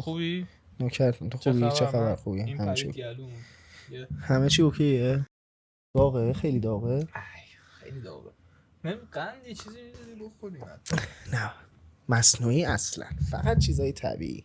خوبی؟ نوکرتون تو خوبی؟ چه خبر؟ خوبی؟ این همه چی همه چی اوکیه؟ داغه؟ خیلی داغه؟ خیلی داغه. من قند یه چیزی میدونی بخوریم؟ نه مصنوعی اصلا، فقط چیزای طبیعی.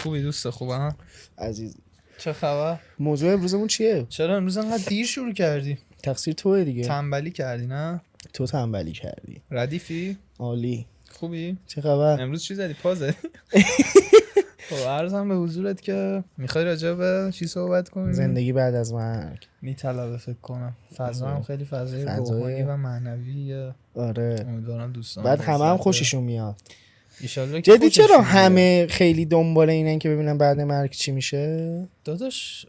خوبی دوست خوبم؟ عزیزی چه خبر؟ موضوع امروزمون چیه؟ چرا امروز انقدر دیر شروع کردی؟ تقصیر توه دیگه. تنبلی کردی نه؟ تو تنبلی کردی. ردیفی؟ عالی. خوبی؟ چه خبر؟ امروز چی زدی؟ پا زدی؟ خب عرضم به حضورت که میخوای راجع به چی صحبت کنی؟ زندگی بعد از مرگ. میطلبه فکر کنم. فضا هم خیلی فضای روحانی و معنویه. آره. امیدوارم دوستان بعد همه هم خوششون میاد. ایشالله که جدی چرا همه خیلی دنبال اینن که ببینن بعد مرگ چی میشه؟ داداش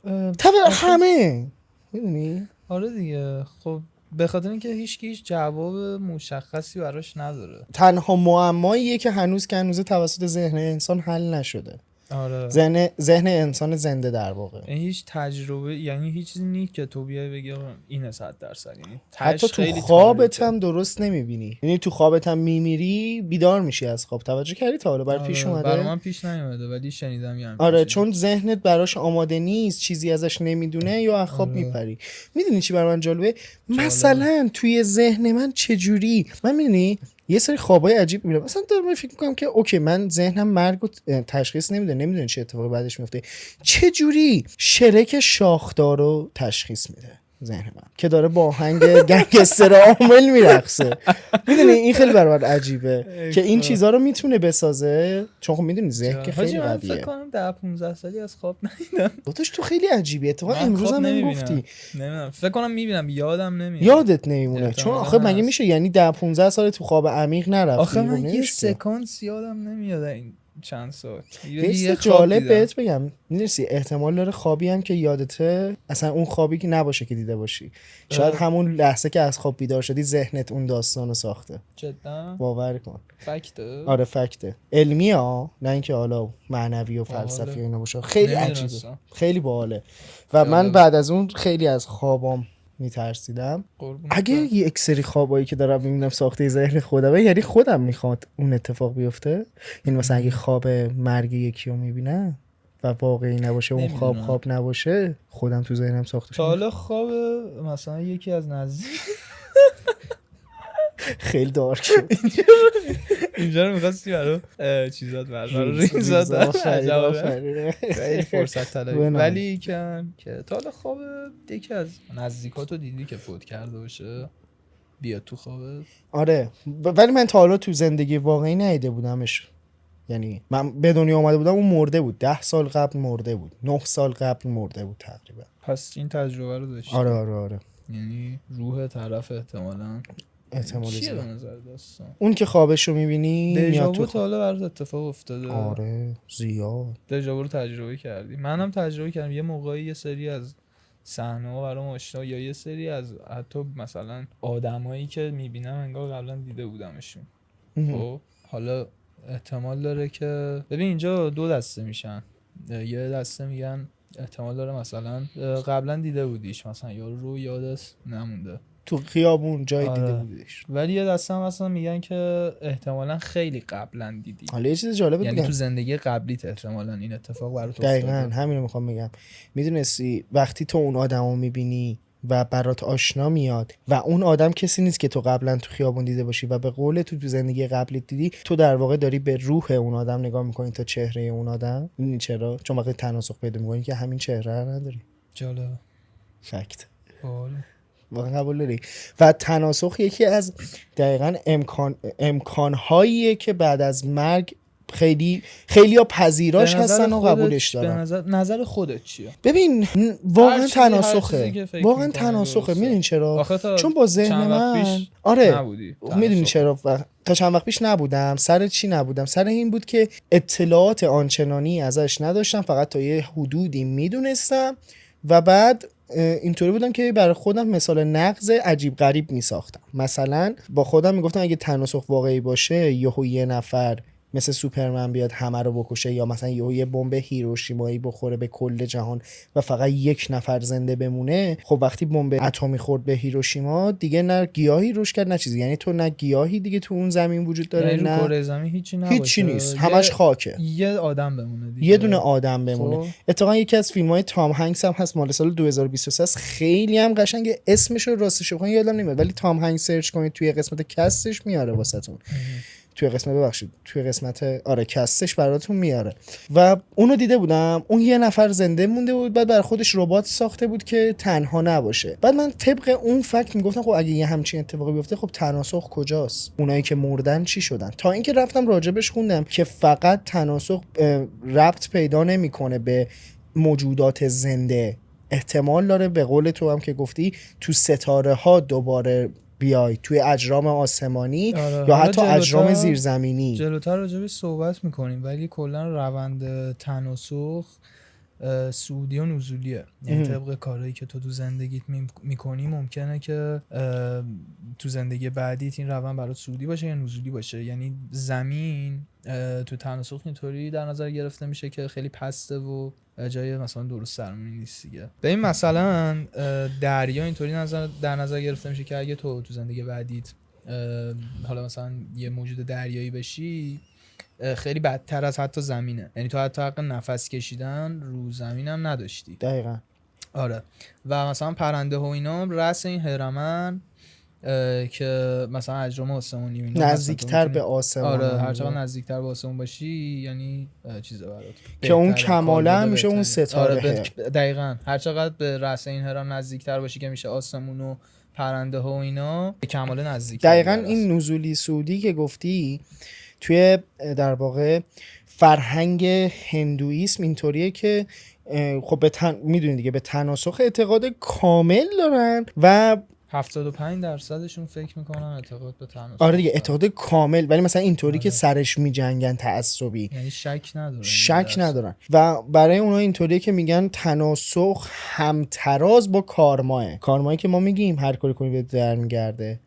همه میدونی؟ آره دیگه. خب به خاطر اینکه هیچ جواب مشخصی براش نداره. تنها معماییه که هنوز توسط ذهن انسان حل نشده. آره. ذهن انسان زنده در واقع. این هیچ تجربه، یعنی هیچ چیزی نیست که تو بیای بگی اینه 100%. یعنی حتی تو خوابت هم درست نمیبینی. یعنی تو خوابت هم میمیری، بیدار میشی از خواب. توجه کردی تا حالا برای پیش اومده؟ برای من پیش نیومده ولی شنیدم یعنی. آره چون ذهنت براش آماده نیست، چیزی ازش نمیدونه یا از خواب میپری. میدونی چی برای من جالبه؟ مثلا توی ذهن من چجوری من میدونی یه سری خوابای عجیب میبینم. مثلا دارم فکر میکنم که اوکی من ذهنم مرگو تشخیص نمیدونه چه اتفاقی بعدش میفته. چجوری شرک شاخدار رو تشخیص میده ذهن من که داره با آهنگ گنگستر عامل میرقصه؟ میدونی این خیلی برای من عجیبه که این چیزا رو میتونه بسازه، چون خب میدونی ذهن که خیلی قویه. فکر کنم 10-15 سالی از خواب ندیدم. دوتاش تو خیلی عجیبه. اتفاقا امروز هم این گفتی نمیدونم، فکر کنم میبینم یادم نمیاد. یادت نمیمونه چون آخه مگه میشه یعنی 10-15 سال تو خواب عمیق نرفتی؟ آخه من یه سکانس یادم نمیاد این چند سال. یه جالب بهت بگم، میدونی احتمال داره خوابی هم که یادته اصلا اون خوابی که نباشه که دیده باشی. شاید همون لحظه که از خواب بیدار شدی ذهنت اون داستانو ساخته. جدا؟ باور کن. فکته؟ آره فکته. علمیه ها، نه اینکه حالا معنوی و فلسفی اینا باشه. خیلی عجیبه، خیلی باحاله. و من بعد از اون خیلی از خوابام میترسیدم. اگه یک سری خوابایی که دارم میبینم ساخته ذهن خودمه، یعنی خودم میخواد اون اتفاق بیفته. یعنی مثلا اگه خواب مرگ یکی رو میبینم و واقعی نباشه، اون خواب نباشه، خودم تو ذهنم ساخته شده. حالا خواب مثلا یکی از نزدیک خیلی دارک شد اینجا رو میخواستی برای چیزات برای ریزات خیلی فرصت طلبی. ولی که تا حالا خواب یکی از نزدیکاتو دیدی که فوت کرده باشه بیاد تو خوابت؟ آره ولی من تا حالا تو زندگی واقعی ندیده بودمش. یعنی من به دنیا اومده بودم اون مرده بود، 10 سال قبل مرده بود، 9 سال قبل مرده بود تقریبا. پس این تجربه رو داشتی؟ آره یعنی روح طرف احتمالاً چیه به نظر داستان؟ اون که خوابش رو میبینی دیجاوو تا حالا برات اتفاق افتاده؟ آره زیاد. دیجاوو رو تجربه کردی؟ منم تجربه کردم. یه موقعی یه سری از صحنه‌ها برام آشنا، یا یه سری از حتی مثلا آدمایی که میبینم انگار قبلا دیده بودمشون. خب حالا احتمال داره که ببین اینجا دو دسته میشن. یه دسته میگن احتمال داره مثلا قبلا دیده بودیش، مثلا یارو رو یادت نمونده تو خیابون جای دیده بودیش. ولی یه دسته هم مثلا میگن که احتمالاً خیلی قبلا دیدی. حالا یه چیز جالبه یعنی تو زندگی قبلیت احتمالاً این اتفاق برات افتاده. دقیقاً همین رو میخوام بگم. میدونستی وقتی تو اون آدمو میبینی و برات آشنا میاد و اون آدم کسی نیست که تو قبلا تو خیابون دیده باشی و به قول تو زندگی قبلیت دیدی، تو در واقع داری به روح اون آدم نگاه میکنی تا چهره اون آدم. میدونی چرا؟ چون وقتی تناسخ پیدا میکنی که همین چهره رو نداری. جالب. فکت. باحال. واقعا قبول داری. و تناسخ یکی از دقیقاً امکانهاییه که بعد از مرگ خیلی ها پذیراش به نظر هستن و خودت- قبولش به دارن. نظر خودت چیه؟ ببین هر واقعا چیزی- هر چیزی تناسخه، که فکر واقعا می‌کنی تناسخه. درسته. میدونی چرا؟ آخه تا چون با ذهن چند وقت من پیش آره نبودی میدونی تناسخ. چرا تا چند وقت پیش نبودم. سر چی نبودم؟ سر این بود که اطلاعات آنچنانی ازش نداشتم، فقط تا یه حدودی میدونستم و بعد اینطوری بودم که برای خودم مثال نقض عجیب غریب میساختم. مثلا با خودم میگفتم اگه تناسخ واقعی باشه یه نفر مثل سوپرمن بیاد همه رو بکشه، یا مثلا یه بمب هیروشیمایی بخوره به کل جهان و فقط یک نفر زنده بمونه. خب وقتی بمب اتمی خورد به هیروشیما دیگه نه گیاهی روش کرد نه چیزی، یعنی تو نه گیاهی دیگه تو اون زمین وجود داره یعنی رو نه کره زمین هیچی نباشه، هیچی نیست، همش خاکه. یه آدم بمونه دیگه. یه دونه آدم بمونه. خب. اتفاقا یکی از فیلم‌های تام هنگس هم هست مال سال 2023 است، خیلی هم قشنگه. اسمش رو راستش بخوام یادم نمیاد ولی تام هنگس سرچ کنید توی قسمت کستش میاره واسهتون. توی قسمت آره کستش براتون میاره. و اونو دیده بودم، اون یه نفر زنده مونده بود، بعد بر خودش ربات ساخته بود که تنها نباشه. بعد من طبق اون فکت میگفتم خب اگه یه همچین اتفاقی بیفته خب تناسخ کجاست؟ اونایی که مردن چی شدن؟ تا اینکه رفتم راجبش خوندم که فقط تناسخ ربط پیدا نمیکنه به موجودات زنده، احتمال داره به قول تو هم که گفتی تو ستاره ها دوباره بیای، توی اجرام آسمانی آره. یا حتی اجرام زیرزمینی. جلوتر راجبش صحبت میکنیم، ولی کلا روند تناسخ صعودی و نزولیه. یعنی طبق کارهایی که تو زندگیت میکنی ممکنه که تو زندگی بعدیت این روند برات صعودی باشه یا نزولی باشه. یعنی زمین تو تناسخ اینطوری در نظر گرفته میشه که خیلی پسته و جای مثلا درست درمونی نیست دیگه. ببین مثلا دریا اینطوری در نظر گرفته میشه که اگه تو زندگی بعدیت حالا مثلا یه موجود دریایی بشی خیلی بدتر از حتی زمینه. یعنی تو حتی حق نفس کشیدن رو زمین هم نداشتی. دقیقاً. آره. و مثلا پرنده ها اینا رأس این هرمن که مثلا اجرام آسمانی اینا نزدیکتر به آسمان. آره هر چقدر نزدیکتر به آسمون باشی یعنی چیزه برات که اون کماله میشه اون ستاره. آره دقیقاً هر چقدر به رأس این هرم نزدیکتر باشی که میشه آسمون و پرنده ها و اینا به کماله نزدیک. دقیقاً این نزولی سعودی که گفتی توی در واقع فرهنگ هندویسم اینطوریه که خب میدونی دیگه به تناسخ اعتقاد کامل دارن و 75%شون فکر میکنن اعتقاد به تناسخ. آره دیگه اعتقاد کامل، ولی مثلا اینطوری که سرش میجنگن تعصبی، یعنی شک ندارن. و برای اونا اینطوریه که میگن تناسخ همتراز با کارمایی که ما میگیم هر کاری کنی به در میگرده،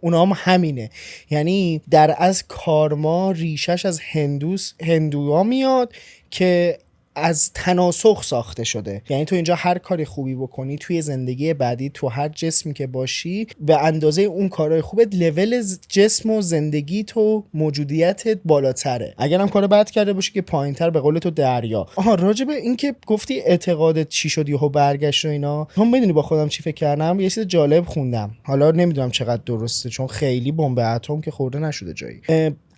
اونا هم همینه. یعنی در از کارما ریشش از هندوها میاد که از تناسخ ساخته شده. یعنی تو اینجا هر کاری خوبی بکنی توی زندگی بعدی تو هر جسمی که باشی به اندازه اون کارهای خوبت لول جسم و زندگی تو موجودیتت بالاتره. اگرم کار بد کرده باشی که پایینتر، به قول تو دریا. راجع به این که گفتی اعتقادت چی شد یهو برگشت و اینا، هم بدونی با خودم چی فکر کردم؟ یه چیز جالب خوندم، حالا نمیدونم چقدر درسته چون خیلی بمب اتم که خورده نشده جایی.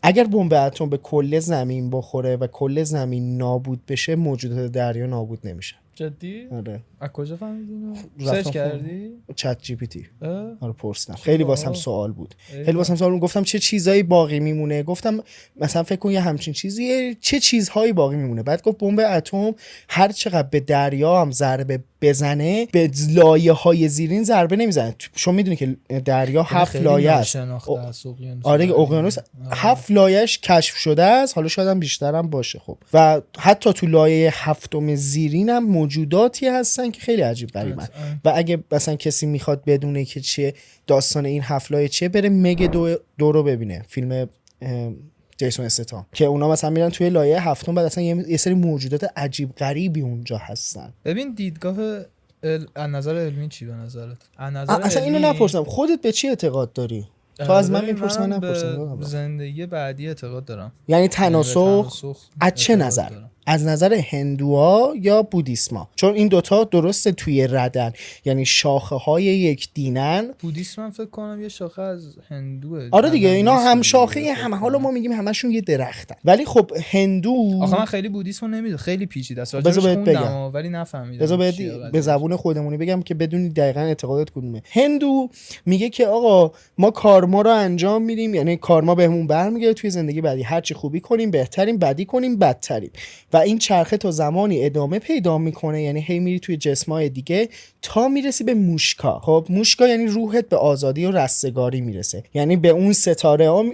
اگر بمب اتم به کل زمین بخوره و کل زمین نابود بشه موجودات دریا نابود نمیشه. جدی؟ آره. از کجا فهمیدی اینو؟ سرچ کردی؟ چت جی پی تی. آره پرسیدم. خیلی خیلی واسم سوال بود. گفتم چه چیزایی باقی میمونه؟ گفتم مثلا فکر کن یه همچین چیزی، چه چیزهایی باقی میمونه؟ بعد گفت بمب اتم هر چقدر به دریا هم ضربه بزنه به لایه‌های زیرین ضربه نمیزنه. شما میدونی که دریا 7 لایه است. آره اقیانوس 7 لایه‌اش کشف شده است، حالا شاید هم بیشتر هم باشه. خب و حتی تو لایه هفتم زیرین هم موجوداتی هستن که خیلی عجیب غریبن. و اگه مثلا کسی میخواد بدونه که چیه داستان این 7 لایه چیه، بره مگ 2 رو ببینه، فیلم جیسون استتام، که اونا مثلا میرن توی لایه هفتم بعد اصلا یه سری موجودات عجیب غریبی اونجا هستن. ببین دیدگاه از نظر علمی چی به نظرت؟ اصلا اینو نپرسم خودت به چی اعتقاد داری؟ تو از من میپرسی من نپرسم. به زندگی بعدی اعتقاد دارم. یعنی تناسخ از چه نظر؟ از نظر هندوها یا بودیسما، چون این دوتا درسته توی ردن، یعنی شاخه های یک دینن. بودیسم هم فکر کنم یه شاخه از هندوه. آره دیگه اینا هم شاخه همه، حالا ما میگیم همشون یه درختن، ولی خب هندو آخه من خیلی بودیسم نمیدونم، خیلی پیچیده است، بذار بهت بگم ولی نفهمیدم. بذار به زبون خودمونی بگم که بدونی دقیقاً اعتقادات کدومه. هندو میگه که آقا ما کارما رو انجام میدیم، یعنی کارما بهمون برمیگرده توی زندگی بعدی، هر چی خوبی کنیم بهتریم، بدی کنیم بدتریم، و این چرخه تا زمانی ادامه پیدا میکنه، یعنی هی میری توی جسمای دیگه تا میرسی به موشکا. خب موشکا یعنی روحت به آزادی و رستگاری میرسه، یعنی به اون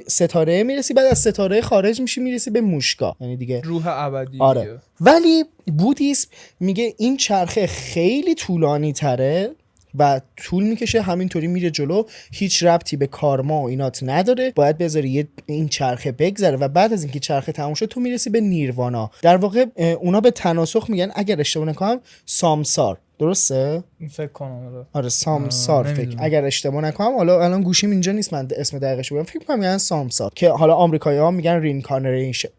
ستاره میرسی، بعد از ستاره خارج میشی میرسی به موشکا، یعنی دیگه روح ابدی. آره. ولی بودیسم میگه این چرخه خیلی طولانی تره و طول میکشه، همینطوری میره جلو، هیچ ربطی به کارما و اینات نداره، باید بذاری این چرخه بگذره و بعد از اینکه چرخه تموم شد تو میرسی به نیروانا. در واقع اونا به تناسخ میگن، اگر اشتباه نکنم سامسار، درسته؟ فکر کنم آره سامسار اگر اشتباه نکنم، حالا الان گوشیم اینجا نیست من اسم دقیقش بگم، فکر کنم میگن سامسار، که حالا آمریکایی‌ها میگن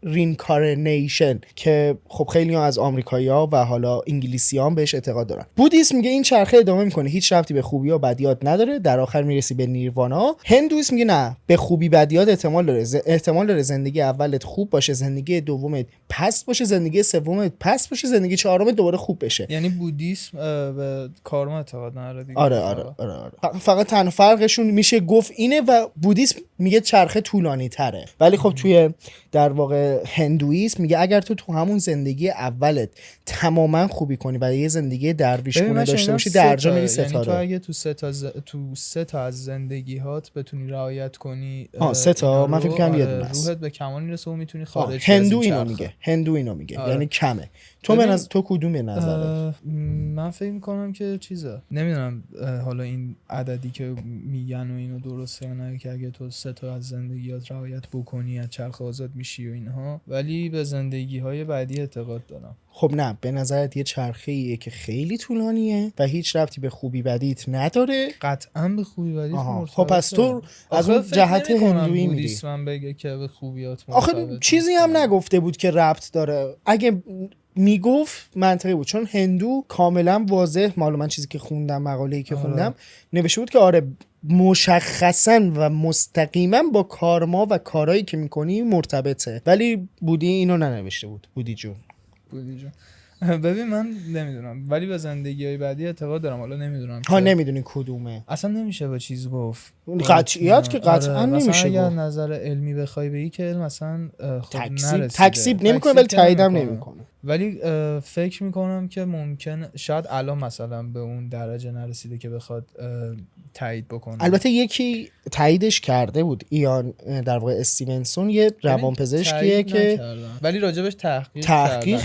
رینکارنیشن که خب خیلی از آمریکایی‌ها و حالا انگلیسی‌ها هم بهش اعتقاد دارن. بودیسم میگه این چرخه ادامه میکنه، هیچ ربطی به خوبی و بدیات نداره، در آخر میرسی به نیروانا. هندویسم میگه نه، به خوبی بدیات احتمال داره زندگی اولت خوب باشه، زندگی دومت پست باشه، زندگی سومت پست باشه، زندگی چهارمت دوباره خوب بشه. یعنی بودیسم به کارما اعتقاد نداره دیگه. آره. فقط تنها فرقشون میشه گفت اینه، و بودیسم میگه چرخه طولانی تره. ولی خب توی در واقع هندویسم میگه اگر تو همون زندگی اولت تماما خوبی کنی و یه زندگی درویشگونه داشته باشی، درجا میری ستاره. یعنی تو اگه تو سه تا از زندگی‌هات بتونی رعایت کنی، سه تا من فکر کنم یه دونه است، روحت به کمال میرسه و میتونی خارج هندو اینو میگه یعنی کمه. تو کدوم به نظرت؟ من فکر میکنم که چیزا نمیدونم حالا این عددی که میگن و اینو درسته یا نه، که اگه تو سه تا از زندگیات رعایت بکنی از چرخه آزاد میشی و اینها، ولی به زندگی‌های بعدی اعتقاد دارم. خب نه، به نظرت یه چرخه‌ایه که خیلی طولانیه و هیچ ربطی به خوبی بدیت نداره؟ قطعاً به خوبی بدیت مرتبطه. خب پس تو از اون جهت هندویی میری. بودیسم بگه که به خوبیات مرتبطه. آخه چیزی هم نگفته بود که ربط داره. اگه میگفت منطقی بود، چون هندو کاملا واضح، معلومه من چیزی که خوندم، مقاله‌ای که خوندم نوشته بود که آره مشخصا و مستقیما با کارما و کارهایی که میکنی مرتبطه، ولی بودی اینو ننوشته بود. بودی جون ببین من نمیدونم، ولی به زندگی‌های بعدی اعتقاد دارم. حالا نمیدونم نمیدونی کدومه، اصلا نمیشه با چیز گفت قطعیت که قطعا نمیشه مثلا گفت. اگر نظر علمی بخوای بگی که مثلا تکذیب نمیکنه ولی تاییدم نمیکنه، ولی فکر میکنم که ممکن شاید الان مثلا به اون درجه نرسیده که بخواد تایید بکنه. البته یکی تاییدش کرده بود، ایان در واقع استیونسون، یه روانپزشکیه که ولی راجبش تحقیق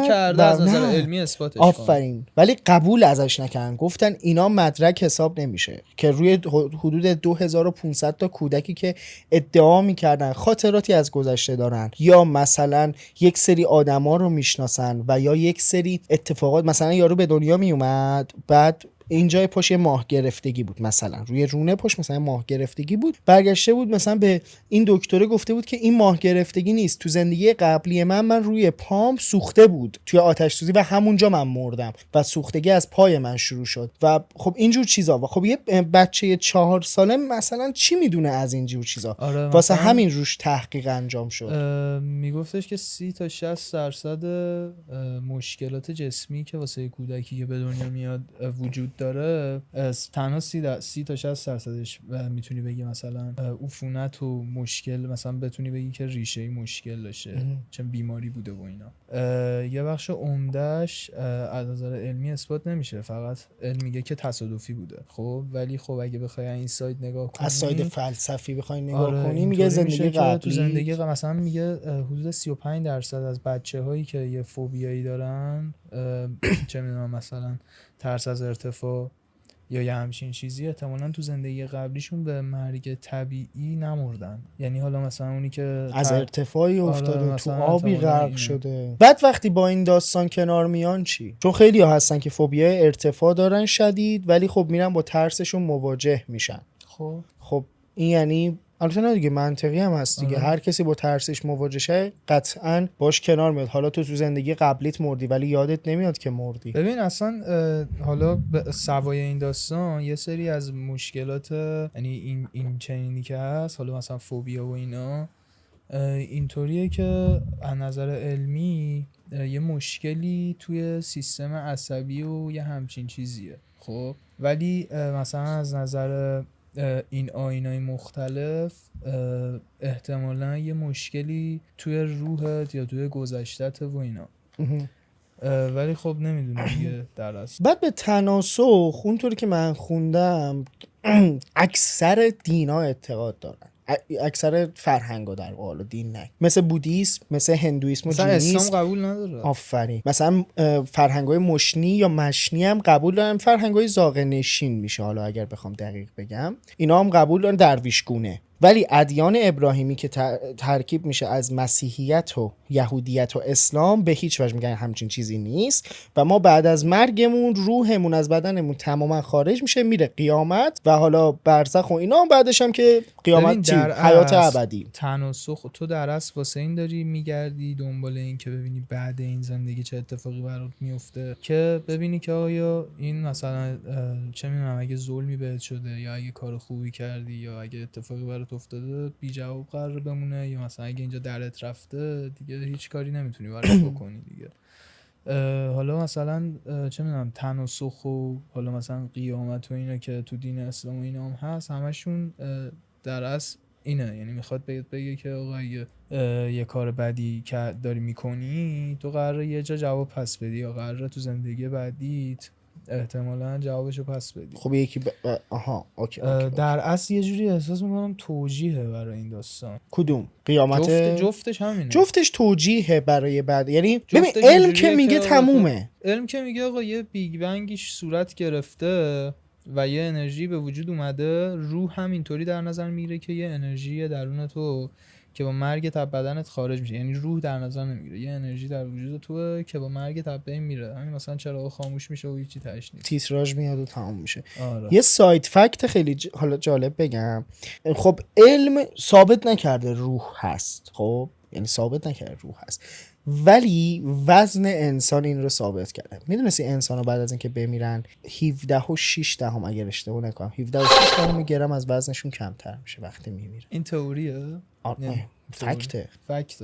کرده از نظر علمی اثباتش کنه. آفرین. ولی قبول ازش نکردن، گفتن اینا مدرک حساب نمیشه، که روی حدود 2500 تا کودکی که ادعا میکردن خاطراتی از گذشته دارن، یا مثلا یک سری آدما رو میشناسن و یا یک سری اتفاقات، مثلا یارو به دنیا میومد بعد اینجای پاش ماه گرفتگی بود، مثلا روی رونه پاش مثلا ماه گرفتگی بود، برگشته بود مثلا به این دکتره گفته بود که این ماه گرفتگی نیست، تو زندگی قبلی من روی پام سوخته بود توی آتش سوزی و همونجا من مردم و سوختگی از پای من شروع شد. و خب اینجور چیزا، و خب یه بچه 4 ساله مثلا چی میدونه از اینجور چیزا؟ واسه همین روش تحقیق انجام شد. میگفتش که 30 تا 60% مشکلات جسمی که واسه کودکی که به دنیا میاد وجود داره، تنها 30 تا 60%ش میتونی بگی مثلا عفونت و مشکل، مثلا بتونی بگی که ریشه مشکل داشته، چون بیماری بوده و اینا. یه بخش عمدهش از نظر علمی اثبات نمیشه، فقط علم میگه که تصادفی بوده. خب ولی خب اگه بخوای این سایت نگاه کنی، از سایت فلسفی بخوای نگاه کنی، میگه زندگی قبلی، تو زندگی مثلا میگه حدود 35% از بچه‌هایی که یه فوبیایی دارن، چه میدونم مثلا ترس از ارتفاع یا یه همچین چیزی، احتمالاً تو زندگی قبلیشون به مرگ طبیعی نمردن. یعنی حالا مثلا اونی که از ارتفاعی افتاده تو آبی غرق شده. بعد وقتی با این داستان کنار میان چی؟ چون خیلی ها هستن که فوبیای ارتفاع دارن شدید، ولی خب میرن با ترسشون مواجه میشن. خب این یعنی البته نه دیگه، منطقی هم هست دیگه. هر کسی با ترسش مواجه شه قطعاً باش کنار میاد. حالا تو زندگی قبلیت مردی ولی یادت نمیاد که مردی. ببین اصلا حالا سوای این داستان یه سری از مشکلات، یعنی این چنینی که هست، حالا مثلا فوبیا و اینا، اینطوریه که از نظر علمی یه مشکلی توی سیستم عصبی و یه همچین چیزیه. خب ولی مثلا از نظر این آینای مختلف احتمالا یه مشکلی توی روحت یا توی گذشتت و اینا، ولی خب نمیدونم دیگه در اصل. بعد به تناسخ اونطوری که من خوندم اکثر دینا اعتقاد دارن، اکثر فرهنگا در واقع، دین نه، مثل بودیسم، مثل هندویسم و مثلا اسلام جینیسم. قبول نداره. آفرین. مثلا فرهنگای مشنی یا مشنی هم قبول دارن، فرهنگای زاغه نشین میشه حالا اگر بخوام دقیق بگم، اینا هم قبول دارن، درویش گونه. ولی ادیان ابراهیمی که ترکیب میشه از مسیحیت و یهودیت و اسلام به هیچ وجه میگن همچین چیزی نیست و ما بعد از مرگمون روحمون از بدنمون تماما خارج میشه، میره قیامت و حالا برزخ و اینا، بعدش هم که قیامت حیات ابدی. تناسخ تو در اصل واسه این داری میگردی دنبال این که ببینی بعد این زندگی چه اتفاقی برات میفته، که ببینی که آیا این مثلا چه میدونم اگه ظلمی بهت شده یا اگه کار خوبی کردی یا اگه اتفاقی برات افتاده بی جواب قرار بمونه، یا مثلا اگه اینجا درت رفته دیگه هیچ کاری نمیتونی براش بکنی دیگه. حالا مثلا چه میدونم تناسخ و حالا مثلا قیامت و اینا که تو دین اسلام و اینا هم هست، همشون در اصل اینه، یعنی میخواد بگه که آقا اگه یه کار بدی که داری میکنی تو قراره یه جا جواب پس بدی، یا قراره تو زندگی بعدیت احتمالاً جوابشو پس بدی. خب یکی آها اوکی. در اصل یه جوری احساس میکنم توجیهه برای این داستان. کدوم قیامت؟ جفتش همینه. جفتش توجیهه برای بعد. یعنی ببین علم که میگه تمومه، علم که میگه آقا یه بیگ بنگیش صورت گرفته و یه انرژی به وجود اومده، روح هم اینطوری در نظر میگیره که یه انرژی درون تو که با مرگ تب بدنت خارج میشه، یعنی روح در نظر نمیگیره، یه انرژی در وجود توئه که با مرگ تب بین میره، همین مثلا چراغ خاموش میشه و هیچی تاش نیست، تیتراژ میاد و تمام میشه. آره. یه ساید فکت خیلی حالا جالب بگم، خب علم ثابت نکرده روح هست، خب یعنی ثابت نکرده روح هست، ولی وزن انسان این رو ثابت کرده. میدونستی انسان ها بعد از اینکه بمیرن 17.6 اگر اشتباه نکنم 17.6 گرم از وزنشون کمتر میشه وقتی میمیره. این تئوریه؟ فکته.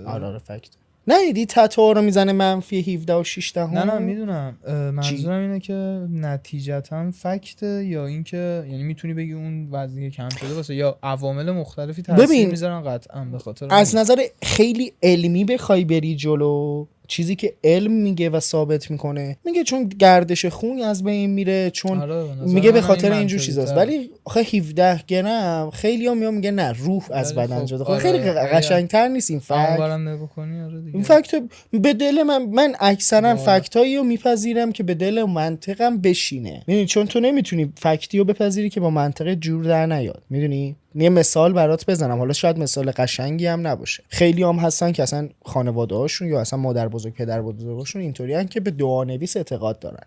آره فکته. نه دیدی تتو رو میزنه منفی 17.6. نه میدونم، منظورم اینه که نتیجتا فکته یا اینکه یعنی میتونی بگی اون وزنی کم شده واسه یا عوامل مختلفی تاثیر میذارن قطعا به خاطر از نظر خیلی علمی بخوای بری جلو، چیزی که علم میگه و ثابت میکنه، میگه چون گردش خون از بین میره، چون میگه به خاطر اینجور چیزاست. ولی آخه 17 گرم خیلی هم میگه نه روح از بدن جدا. خب خیلی قشنگتر نیست این فکت؟ این فکت به دل من اکثرا فکتایی رو میپذیرم که به دل منطقم بشینه، میدونی، چون تو نمیتونی فکتی رو بپذیری که با منطق جور در نیاد. میدونی یه مثال برات بزنم، حالا شاید مثال قشنگی هم نباشه. خیلی هم هستن که اصلا خانواده هاشون یا اصلا مادر بزرگ پدر بزرگشون اینطوری هستن که به دعانویس اعتقاد دارن.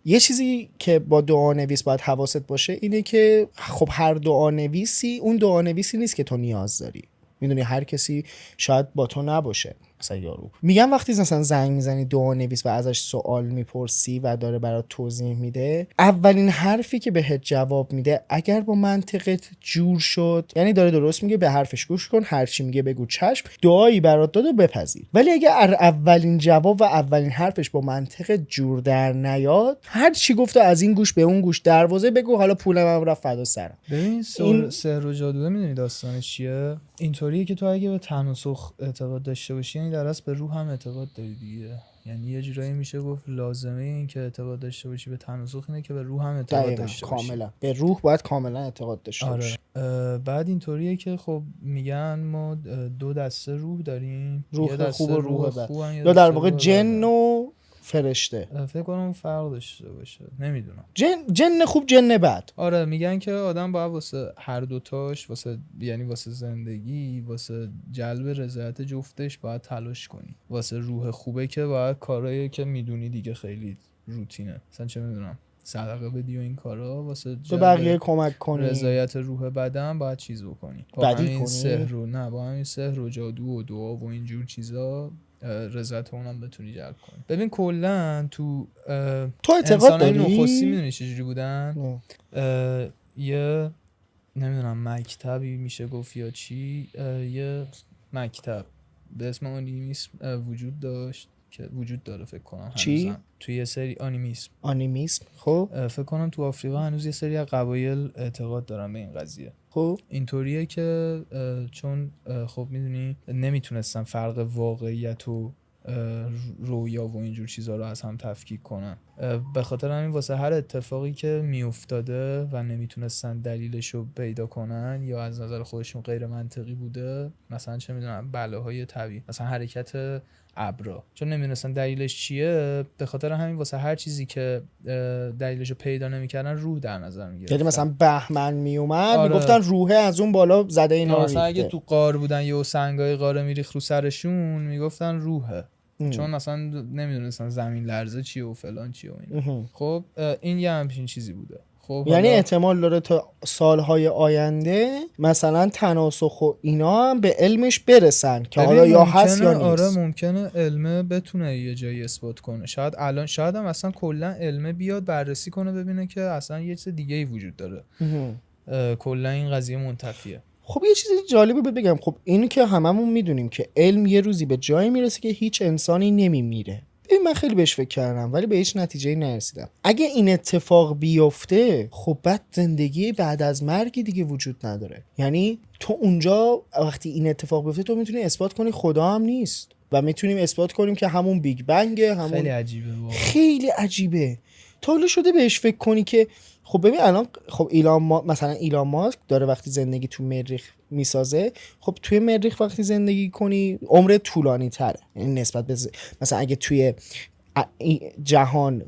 یه چیزی که با دعانویس باید حواست باشه اینه که خب هر دعانویسی اون دعانویسی نیست که تو نیاز داری. میدونی هر کسی شاید با تو نباشه. مثلا یارو میگم وقتی مثلا زنگ میزنی دعانویس و ازش سوال میپرسی و داره برات توضیح میده، اولین حرفی که بهت جواب میده اگر با منطقت جور شد، یعنی داره درست میگه، به حرفش گوش کن، هر چی میگه بگو چشم، دعایی برات داد و بپذیر. ولی اگر اولین جواب و اولین حرفش با منطق جور در نیاد، هر چی گفته از این گوش به اون گوش دروازه بگو، حالا پولم رفت فدا سرم. ببین سحر و جادو میدونی داستانش چیه؟ اینطوریه که تو اگه به تناسخ اعتقاد داشته باشی یعنی در اصل به روح هم اعتقاد داری دیگه. یعنی یه جورایی میشه گفت لازمه این که اعتقاد داشته باشی به تناسخ اینه که به روح هم اعتقاد داشته باشی. کاملا به روح باید کاملا اعتقاد داشته باشی. بعد اینطوریه که خب میگن ما دو دسته روح داریم، روح یه دسته خوب و روح بد، یا در واقع جن و فرشته. فکر کنم فرق داشته باشه، نمیدونم. جن خوب جن بد. آره میگن که آدم باید واسه هر دوتاش، یعنی واسه زندگی، واسه جلب رضایت جفتش باید تلاش کنی. واسه روح خوبه که باید کارایی که میدونی دیگه خیلی روتینه، مثلا چه میدونم صدقه بدی و این کارا واسه به بقیه کمک کنی، رضایت روح بدن باید چیز بکنی، با بدی همین کنی. سحر و نه با همین سحر و جادو و دعا و اینجور چیزا رضایت اونم بتونی جلب کنی. ببین کلا تو اعتقاد انسانای داری؟ نخستی میدونی چجوری بودن؟ یه نمیدونم مکتبی میشه گفت یا چی، یه مکتب به اسم آنیمیسم وجود داشت که وجود داره فکر کنم چی؟ هنوزم توی یه سری آنیمیسم. خب فکر کنم تو آفریقا هنوز یه سری از قبایل اعتقاد دارن به این قضیه. خب اینطوریه که چون خب میدونی نمیتونستن فرق واقعیت و رویا و اینجور چیزها رو از هم تفکیک کنن، به خاطر همین واسه هر اتفاقی که میافتاده و نمیتونستن دلیلش رو پیدا کنن یا از نظر خودشون غیر منطقی بوده، مثلا چه میدونم بلاهای طبیعی، مثلا حرکت ابرا، چون نمیدونستن دلیلش چیه، به خاطر همین واسه هر چیزی که دلیلش رو پیدا نمیکردن روح در نظر میگرفتن. یعنی مثلا بهمن میومد آره. میگفتن روحه از اون بالا زده اینا رو مثلا اگه ریخته. تو غار بودن یا سنگای غار میریخت رو سرشون میگفتن روحه، چون مثلا نمیدونستن زمین لرزه چیه و فلان چیه و اینا. خب این یه همچین چیزی بوده. خب یعنی حالا احتمال داره تا سالهای آینده مثلا تناسخ و اینا هم به علمش برسن که حالا یا هست یا نیست. آره ممکنه علمه بتونه یه جایی اثبات کنه، شاید الان شاید هم اصلا کلا علمه بیاد بررسی کنه ببینه که اصلا یه چیز دیگه ای وجود داره، کلا این قضیه منتفیه. خب یه چیزی جالبه بگم، خب اینو که هممون میدونیم که علم یه روزی به جایی میرسه که هیچ انسانی نمیمیره. من خیلی بهش فکر کردم ولی به هیچ نتیجه‌ای نرسیدم. اگه این اتفاق بیفته خب بعد زندگی بعد از مرگ دیگه وجود نداره. یعنی تو اونجا وقتی این اتفاق بیفته تو میتونی اثبات کنی خدا هم نیست و میتونیم اثبات کنیم که همون بیگ بنگه. همون خیلی عجیبه واقعا. خیلی عجیبه. تا حالا شده بهش فکر کنی که خب ببین الان خب مثلا ایلان ماسک داره وقتی زندگی تو مریخ میسازه، خب توی مریخ وقتی زندگی کنی عمرت طولانی تره، یعنی نسبت به مثلا اگه توی جهان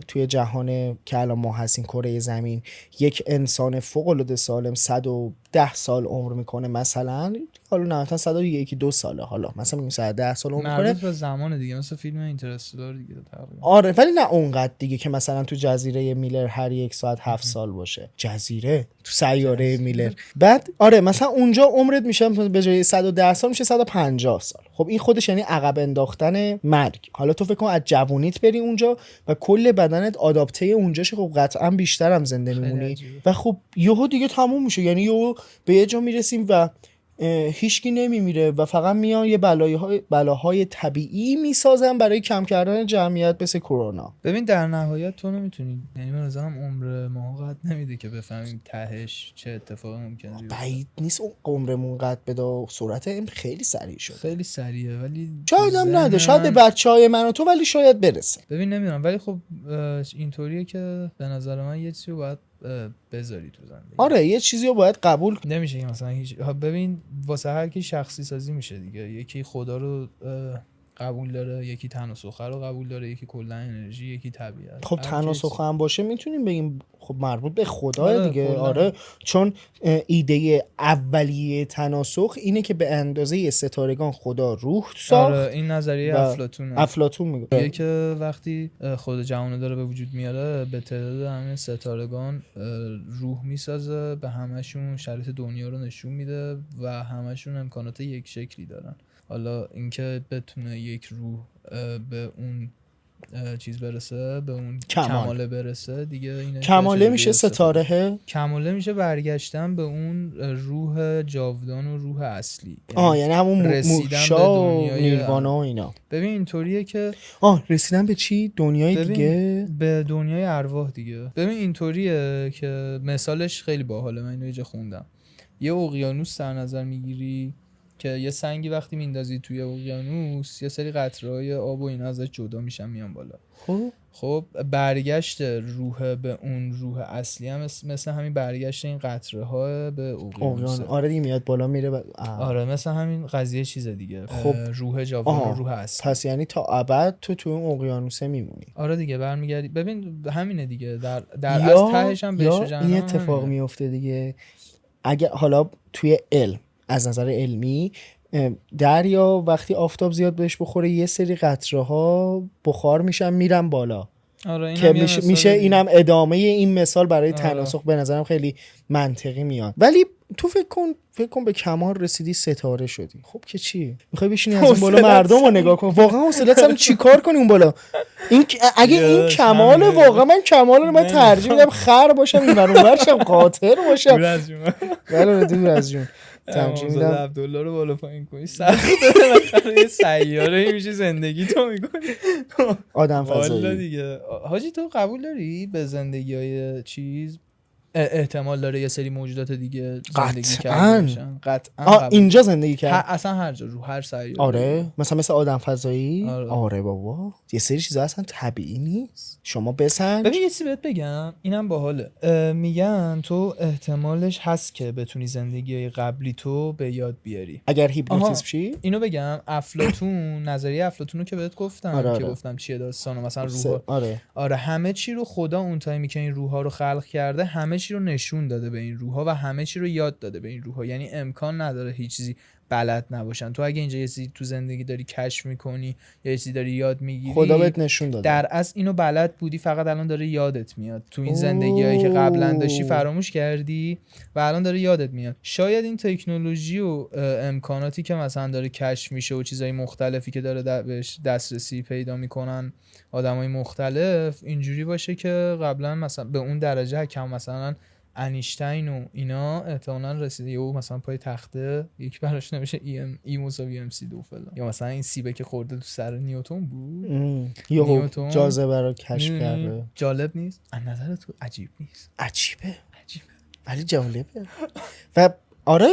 که الان ما هستیم کره زمین یک انسان فوق العاده سالم 110 سال عمر میکنه مثلا، حالا نه 101-2 ساله، حالا مثلا میگیم 110 سال عمر میکنه، مربوط به زمان دیگه، مثلا فیلم اینترستلار دیگه تقریبا. آره ولی نه اونقدر دیگه که مثلا تو جزیره میلر هر 1 ساعت 7 سال باشه، جزیره تو سیاره میلر. بعد آره مثلا اونجا عمرت میشه به جای 110 سال میشه 150 سال. خب این خودش یعنی عقب انداختن مرگ. حالا تو فکر کن از جوونیت بری اونجا و کل بدنت آداپته اونجا شه، خب قطعا بیشتر هم زنده میمونی و خب یهو دیگه تموم میشه. یعنی یهو به یه جا میرسیم و هیچکی نمیمیره و فقط میان یه بلاهای طبیعی میسازن برای کم کردن جمعیت مثل کرونا. ببین در نهایت تو نمیتونی، یعنی من نظرم عمر ما قد نمیده که بفهمیم تهش چه اتفاقی ممکنه بیفته. بعید نیست عمرمون قد بده، سرعت علم خیلی سریع شده، خیلی سریعه ولی شاید هم نده، شاید به بچهای من و تو ولی شاید برسه. ببین نمیدونم ولی خب اینطوریه که به نظر من یه چیزی باید بذاری تو زندگی. آره یه چیزی رو باید قبول نمیشه که مثلا هیچ ببین واسه هر کی شخصی سازی میشه دیگه، یکی خدا رو قبول داره، یکی تن و سخن رو قبول داره، یکی کلا انرژی، یکی طبیعت. خب تن و سخن هم باشه میتونیم بگیم خب مربوط به خدا آره دیگه کلن. آره چون ایده اولیه تناسخ اینه که به اندازه ستارگان خدا روح ساخت. آره این نظریه افلاطون میگه میگه که وقتی خود جهان داره به وجود میاره به تعداد همین ستارگان روح میسازه، به همشون شرایط دنیا رو نشون میده و همشون امکانات یک شکلی دارن. حالا اینکه بتونه یک روح به اون چیز برسه، به اون کماله برسه دیگه، اینه کماله میشه ستاره، کماله میشه برگشتن به اون روح جاودان و روح اصلی، یعنی همون موشا و نیروانا و اینا. ببین اینطوریه که رسیدن به چی؟ دنیای دیگه، به دنیای ارواح دیگه. ببین اینطوریه که مثالش خیلی باحاله، من اینو یه جا خوندم. یه اقیانوس در نظر میگیری که یه سنگی وقتی میندازی توی اقیانوس یه سری قطره‌های آب و اینا ازش جدا میشن میان بالا. خب برگشت روح به اون روح اصلی هم مثل همین برگشت این قطره‌ها به اقیانوس. آره دیگه میاد بالا میره آره مثل همین قضیه چیز دیگه. خب روح جاودان و روح اصلی. پس یعنی تا ابد تو اون اقیانوسه میمونی. آره دیگه برمیگردی. ببین همینه دیگه، در از تهش هم بهش جهنم این اتفاق میفته دیگه. اگه حالا توی علم از نظر علمی دریا وقتی آفتاب زیاد بهش بخوره یه سری قطره ها بخار میشن میرن بالا، آره که میشه اینم ادامه این مثال برای تناسخ به نظرم خیلی منطقی میاد. ولی تو فکر کن به کمال رسیدی، ستاره شدی، خب که چی میخوای بشینی از اون بالا مردم رو نگاه کن؟ واقعا حوصله‌ت هم چیکار کنی اون بالا؟ اگه این کماله، واقعا من کمال رو ترجیح میدم خر باشم این ور شم، قاطر باشم. بله دور از جون ترجیح میدم عبدالله رو بالا پایین کنی. سخته یه سیاره میشه زندگی تو میکنی آدم فضایی. والا دیگه حاجی تو قبول داری به زندگی‌های چیز احتمال داره یه سری موجودات دیگه زندگی کرده باشن؟ قطعا اینجا زندگی کرد، اصلا هر جا، رو هر سیاره. آره مثل آدم فضایی. آره بابا یه سری چیزا اصلا طبیعی نیست. شما بسنج. ببین یه چیزی بهت بگم، اینم باحاله. میگن تو احتمالش هست که بتونی زندگی‌های قبلی تو به یاد بیاری اگر هیپنوتیزم شی. اینو بگم، افلاطون نظریه افلاطونو که بهت گفتم که گفتم چیه داستانو، مثلا روح. آره همه چی رو خدا اون تایمی که این روح‌ها رو خلق کرده همه چی رو نشون داده به این روح‌ها و همه چی رو یاد داده به این روح‌ها. یعنی امکان نداره هیچ چیزی بلد نباشن. تو اگه اینجا یه چیزی تو زندگی داری کشف میکنی یا یه چیزی داری یاد میگیری، خدا بهت نشون داده. در اصل اینو بلد بودی، فقط الان داره یادت میاد. تو این زندگیایی که قبلا داشتی فراموش کردی و الان داره یادت میاد. شاید این تکنولوژی و امکاناتی که مثلا داره کشف میشه و چیزای مختلفی که داره بهش دسترسی پیدا میکنن آدمای مختلف، اینجوری باشه که قبلا مثلا به اون درجه کم مثلا انیشتین و اینا احتمالاً رسیده، یا مثلا پای تخته یک براش نمیشه ای مساوی MC2 فلان، یا مثلا این سیبه که خورده تو سر نیوتن بود یا جاذبه رو کشف کرده. جالب نیست؟ از نظر تو عجیب نیست؟ عجیبه ولی جالبه. و آره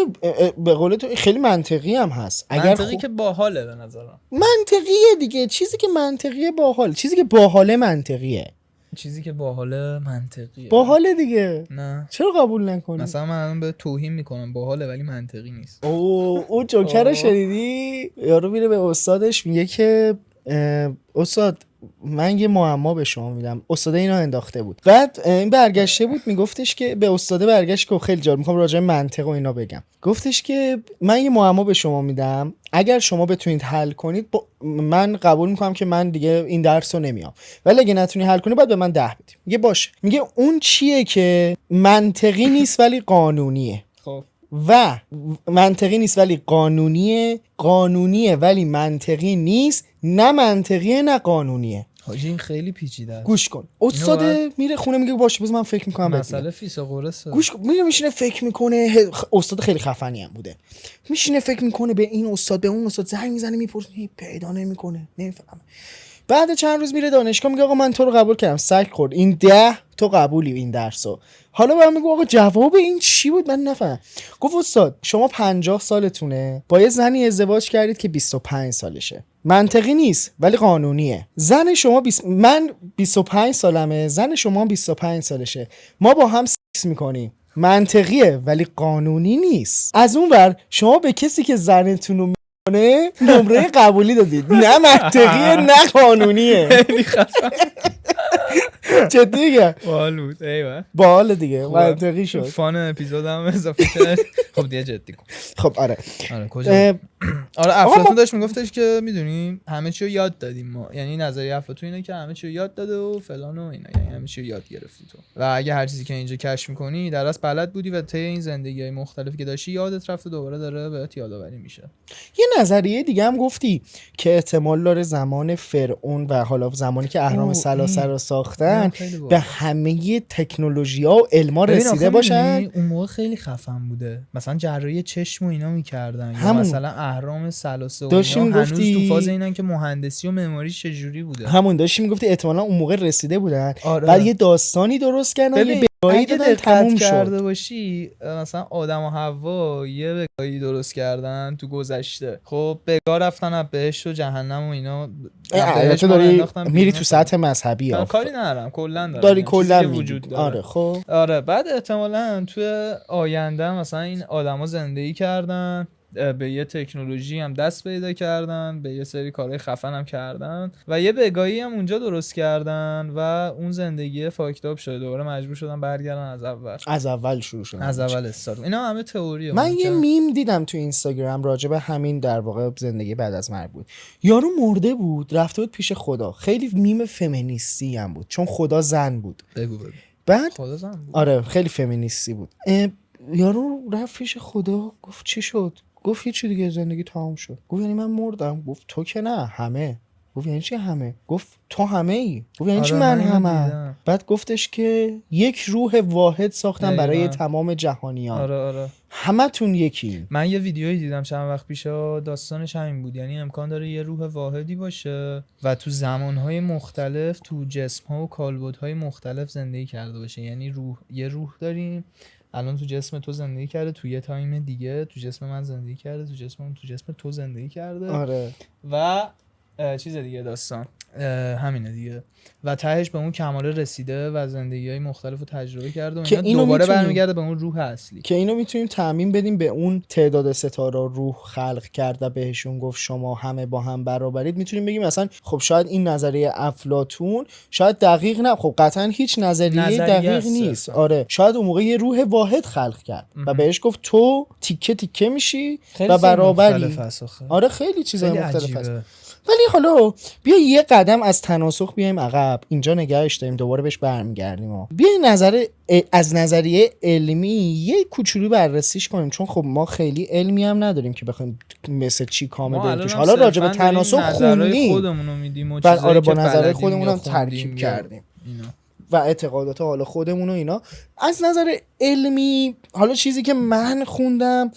به قول تو خیلی منطقی هم هست. اگر منطقی که باحاله به نظرم. منطقیه دیگه. چیزی که منطقیه باحال، چیزی که باحاله منطقیه. چیزی که باحاله منطقیه. باحاله دیگه. نه چرا قبول نکنی؟ مثلا من الان به توهین میکنم باحاله ولی منطقی نیست. او جوکر رو شنیدی؟ یارو میره به استادش میگه که استاد من یه معما به شما میدم. استاد اینو انداخته بود. بعد این برگشته بود میگفتش که به استاد برگشت که خیلی جالب میخوام راجع به منطق و اینا بگم. گفتش که من یه معما به شما میدم، اگر شما بتونید حل کنید من قبول میکنم که من دیگه این درس رو نمیام، ولی اگه نتونی حل کنی باید به من 10 بدی. میگه باشه. میگه اون چیه که منطقی نیست ولی قانونیه. خب و منطقی نیست ولی قانونیه ولی منطقی نیست، نه منطقیه نه قانونیه. حاجی این خیلی پیچیده است. گوش کن. استاد میره خونه میگه باشه بذار من فکر میکنم. مسئله فیس و قرصه. گوش کن. میشینه فکر میکنه. استاد خیلی خفنی هم بوده. میشینه فکر میکنه به این استاد به اون استاد، زنگ میزنه میپرسه پیدا نمیکنه، نمیفهمه. بعد چند روز میره دانشگاه میگه آقا من تو رو قبول کردم، سگ خورد این 10 تو قبولی این درسو. حالا من میگم آقا جواب این چی بود من نفهمیدم. گفت استاد شما 50 سالتونه با یه زنی ازدواج کردید که 25 سالشه. منطقی نیست ولی قانونیه. زن شما من 25 سالمه، زن شما 25 سالشه، ما با هم سکس میکنیم. منطقیه ولی قانونی نیست. از اون ور شما به کسی که زنتون رو نمره قبولی دادید. نه منطقیه نه قانونیه. خیلی خفن. جدی میگم باحال بود. ایوه باحال دیگه منطقی شد. فان اپیزود هم اضافه کرد. خب دیگه جدی کن. خب آره کجا آره افلاطون داشت میگفتش که میدونیم همه چی رو یاد دادیم ما. یعنی نظریه افلاطون اینه که همه چی رو یاد داده و فلان و اینا، یعنی همه چی رو یاد گرفتی تو و اگه هر چیزی که اینجا کشف می‌کنی در اصل بلد بودی و طی این زندگی‌های مختلفی که داشتی یادت رفته، دوباره داره بهت یادآوری میشه. یه نظریه دیگه هم گفتی که احتمال داره زمان فرعون و حالا زمانی که اهرام ثلاثه رو ساختن به همه تکنولوژی‌ها و علما رسیده باشن. اون موقع خیلی خفن بوده، مثلا جراحی چشم و اینا می‌کردن، یا مثلا اهرام ثلاثه و اینا هنوز تو فاز اینن که مهندسی و معماری چجوری بوده. همون داشتی میگفتی احتمالاً اون موقع رسیده بودن. آره. بعد یه داستانی درست کردن، یه بگاهی دادن، تموم کرده باشی مثلا آدم و حوا یه بگاهی درست کردن تو گذشته. خب بگاه رفتن از بهشت و جهنم و اینا. البته داری میری تو سطح مذهبی ها. کاری ندارم، کلا داری کلا وجود داره. آره خب آره بعد احتمالاً توی آینده مثلا این آدما زندگی کردن به یه تکنولوژی هم دست پیدا کردن، به یه سری کارهای خفن هم کردن و یه بگاهی هم اونجا درست کردن و اون زندگی فاکتاب شده، دوباره مجبور شدن برگردن از اول شروع شدن، از اول استارت. اینا همه تئوریه. من یه میم دیدم تو اینستاگرام راجع به همین در واقع زندگی بعد از مرگ بود. یارو مرده بود رفته بود پیش خدا، خیلی میم فمینیستی هم بود چون خدا زن بود. بگو بعد خدا زن بود. آره خیلی فمینیستی بود. یارو رفت پیش خدا گفت چی شد؟ گفت هیچی دیگه، زندگی تمام شد. گفت یعنی من مردم؟ گفت تو که نه، همه. گفت یعنی چی همه؟ گفت تو همه ای. گفت یعنی چی من همه؟ بعد گفتش که یک روح واحد ساختم برای تمام جهانیان. آره همه تون یکی. من یه ویدیویی دیدم چند وقت پیش، داستانش همین بود، یعنی امکان داره یه روح واحدی باشه و تو زمانهای مختلف تو جسم‌ها و کالبدهای مختلف زندگی کرده باشه. یعنی یه روح داریم الان تو جسم تو زندگی کرده، تو یه تایم دیگه تو جسم من زندگی کرده، تو جسم تو زندگی کرده. آره. و چیز دیگه داستان همینه دیگه و تهش به اون کماله رسیده و زندگی‌های مختلف رو تجربه کرده و اینا دوباره برمیگرده به اون روح اصلی که اینو میتونیم تعمیم بدیم به اون تعداد ستاره روح خلق کرد و بهشون گفت شما همه با هم برابرید. میتونیم بگیم مثلا خب شاید این نظریه افلاطون شاید دقیق نه، خب قطعا هیچ نظریه دقیق نیست. آره شاید اون موقع یه روح واحد خلق کرد و بهش گفت تو تیکه تیکه میشی و برابری. آره خیلی چیزای مختلف هست. ولی حالا بیا یه قدم از تناسخ بیایم عقب، اینجا نگهش داریم دوباره بهش برمیگردیم. بیا از نظریه علمی یه کوچولو بررسیش کنیم، چون خب ما خیلی علمی هم نداریم که بخوایم مثل چی کامل بریم توش. حالا راجع به تناسخ خوندیم خودمونو میدیم و آره با نظر خودمون هم ترکیب کردیم و اعتقادات حالا خودمون و اینا. از نظر علمی حالا چیزی که من خوندم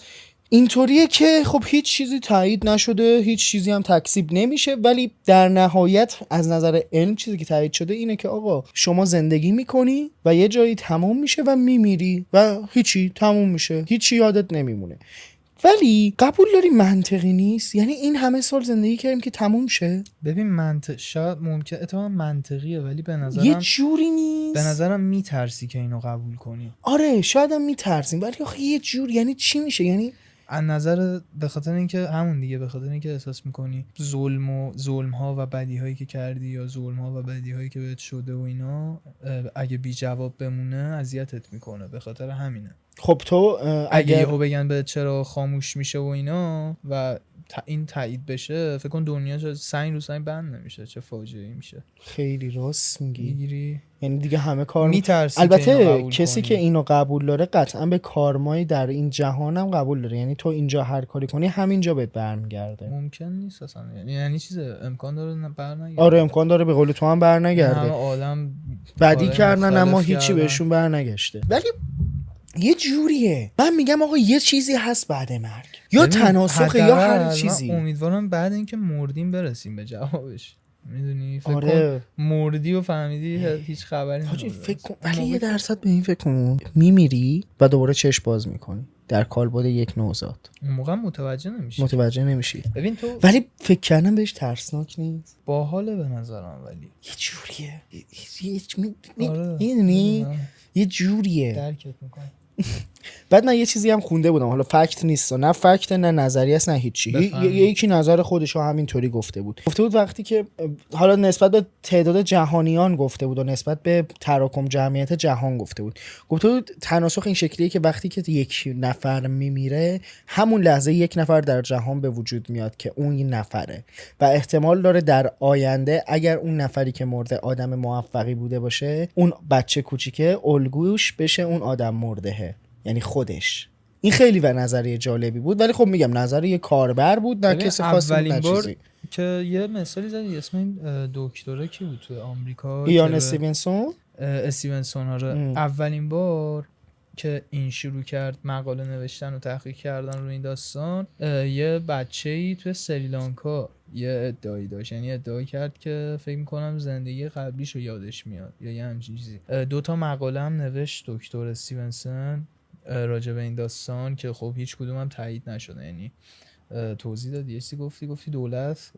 اینطوریه که خب هیچ چیزی تایید نشده، هیچ چیزی هم تکذیب نمیشه، ولی در نهایت از نظر علم چیزی که تایید شده اینه که آقا شما زندگی میکنی و یه جایی تموم میشه و میمیری و هیچی تموم میشه، هیچی یادت نمیمونه. ولی قبول داری منطقی نیست؟ یعنی این همه سال زندگی کردیم که تموم شه؟ ببین شاید ممکن اتفاقا منطقیه ولی به نظرم یه جوری نیست. به نظرم میترسی که اینو قبول کنی. آره شاید هم میترسیم ولی آخه یه جور یعنی چی میشه؟ یعنی از نظر به خاطر اینکه همون دیگه به خاطر اینکه احساس میکنی ظلم ها و بدی هایی که کردی یا ظلم ها و بدی هایی که بهت شده و اینا اگه بی جواب بمونه اذیتت میکنه، به خاطر همینه. خب تو اگه یهو بگن به چرا خاموش میشه و اینا و این تایید بشه، فکر کن دنیا سنگ رو سنگ بند نمیشه، چه فاجعه‌ای میشه. خیلی راست میگی. یعنی دیگه همه کار میترسی. البته کسی که اینو قبول داره قطعا به کارمای در این جهان هم قبول داره، یعنی تو اینجا هر کاری کنی همینجا بهت برمیگرده. ممکن نیست اصلا، یعنی چیزه امکان داره برنگرده. آره امکان داره به قول تو هم برنگرده. همه آدم بدی کردن اما هیچی بهشون برنگشته. ولی یه جوریه من میگم آقا یه چیزی هست بعد مرگ، یا تناسخ یا هر چیزی. من امیدوارم بعد اینکه مردیم برسیم به جوابش. میدونی فکر آره. کن مردی و فهمیدی هیچ خبری نداری. فکر کن ولی یه درصد به این فکر کن میمیری و دوباره چشم باز میکنی در کالبد یک نوزاد. اون موقع متوجه نمیشی. ببین تو ولی فکر کردم بهش ترسناک نیست؟ باحاله به نظرم ولی یه جوریه میدونی یه جوریه درکت میکنه. بعد من یه چیزی هم خونده بودم، حالا فکت نیست، نه فکت نه نظریه است نه هیچی، یکی نظر خودش همینطوری گفته بود وقتی که حالا نسبت به تعداد جهانیان گفته بود و نسبت به تراکم جمعیت جهان گفته بود تناسخ این شکلیه که وقتی که یک نفر میمیره همون لحظه یک نفر در جهان به وجود میاد که اون یه نفره و احتمال داره در آینده اگر اون نفری که مرده آدم موفقی بوده باشه اون بچه کوچیکه الگوش بشه اون آدم مرده، یعنی خودش. این خیلی و نظریه جالبی بود ولی خب میگم نظریه کاربر بود، نه کسی خاصی بود نه چیزی. که یه مثالی زدی اسم این دکتره کی بود تو آمریکا؟ ایان استیونسون. آره. اولین بار که این شروع کرد مقاله نوشتن و تحقیق کردن رو این داستان، یه بچه‌ای تو سریلانکا یه ادعایی داشت، یعنی ادعا کرد که فکر می‌کنم زندگی قبلیشو یادش میاد یا یه همچین چیزی. 2 مقاله هم نوشت دکتر استیونسون راجع به این داستان که خب هیچ کدوم هم تایید نشده، یعنی توضیح دادی، یه چیزی گفتی دولت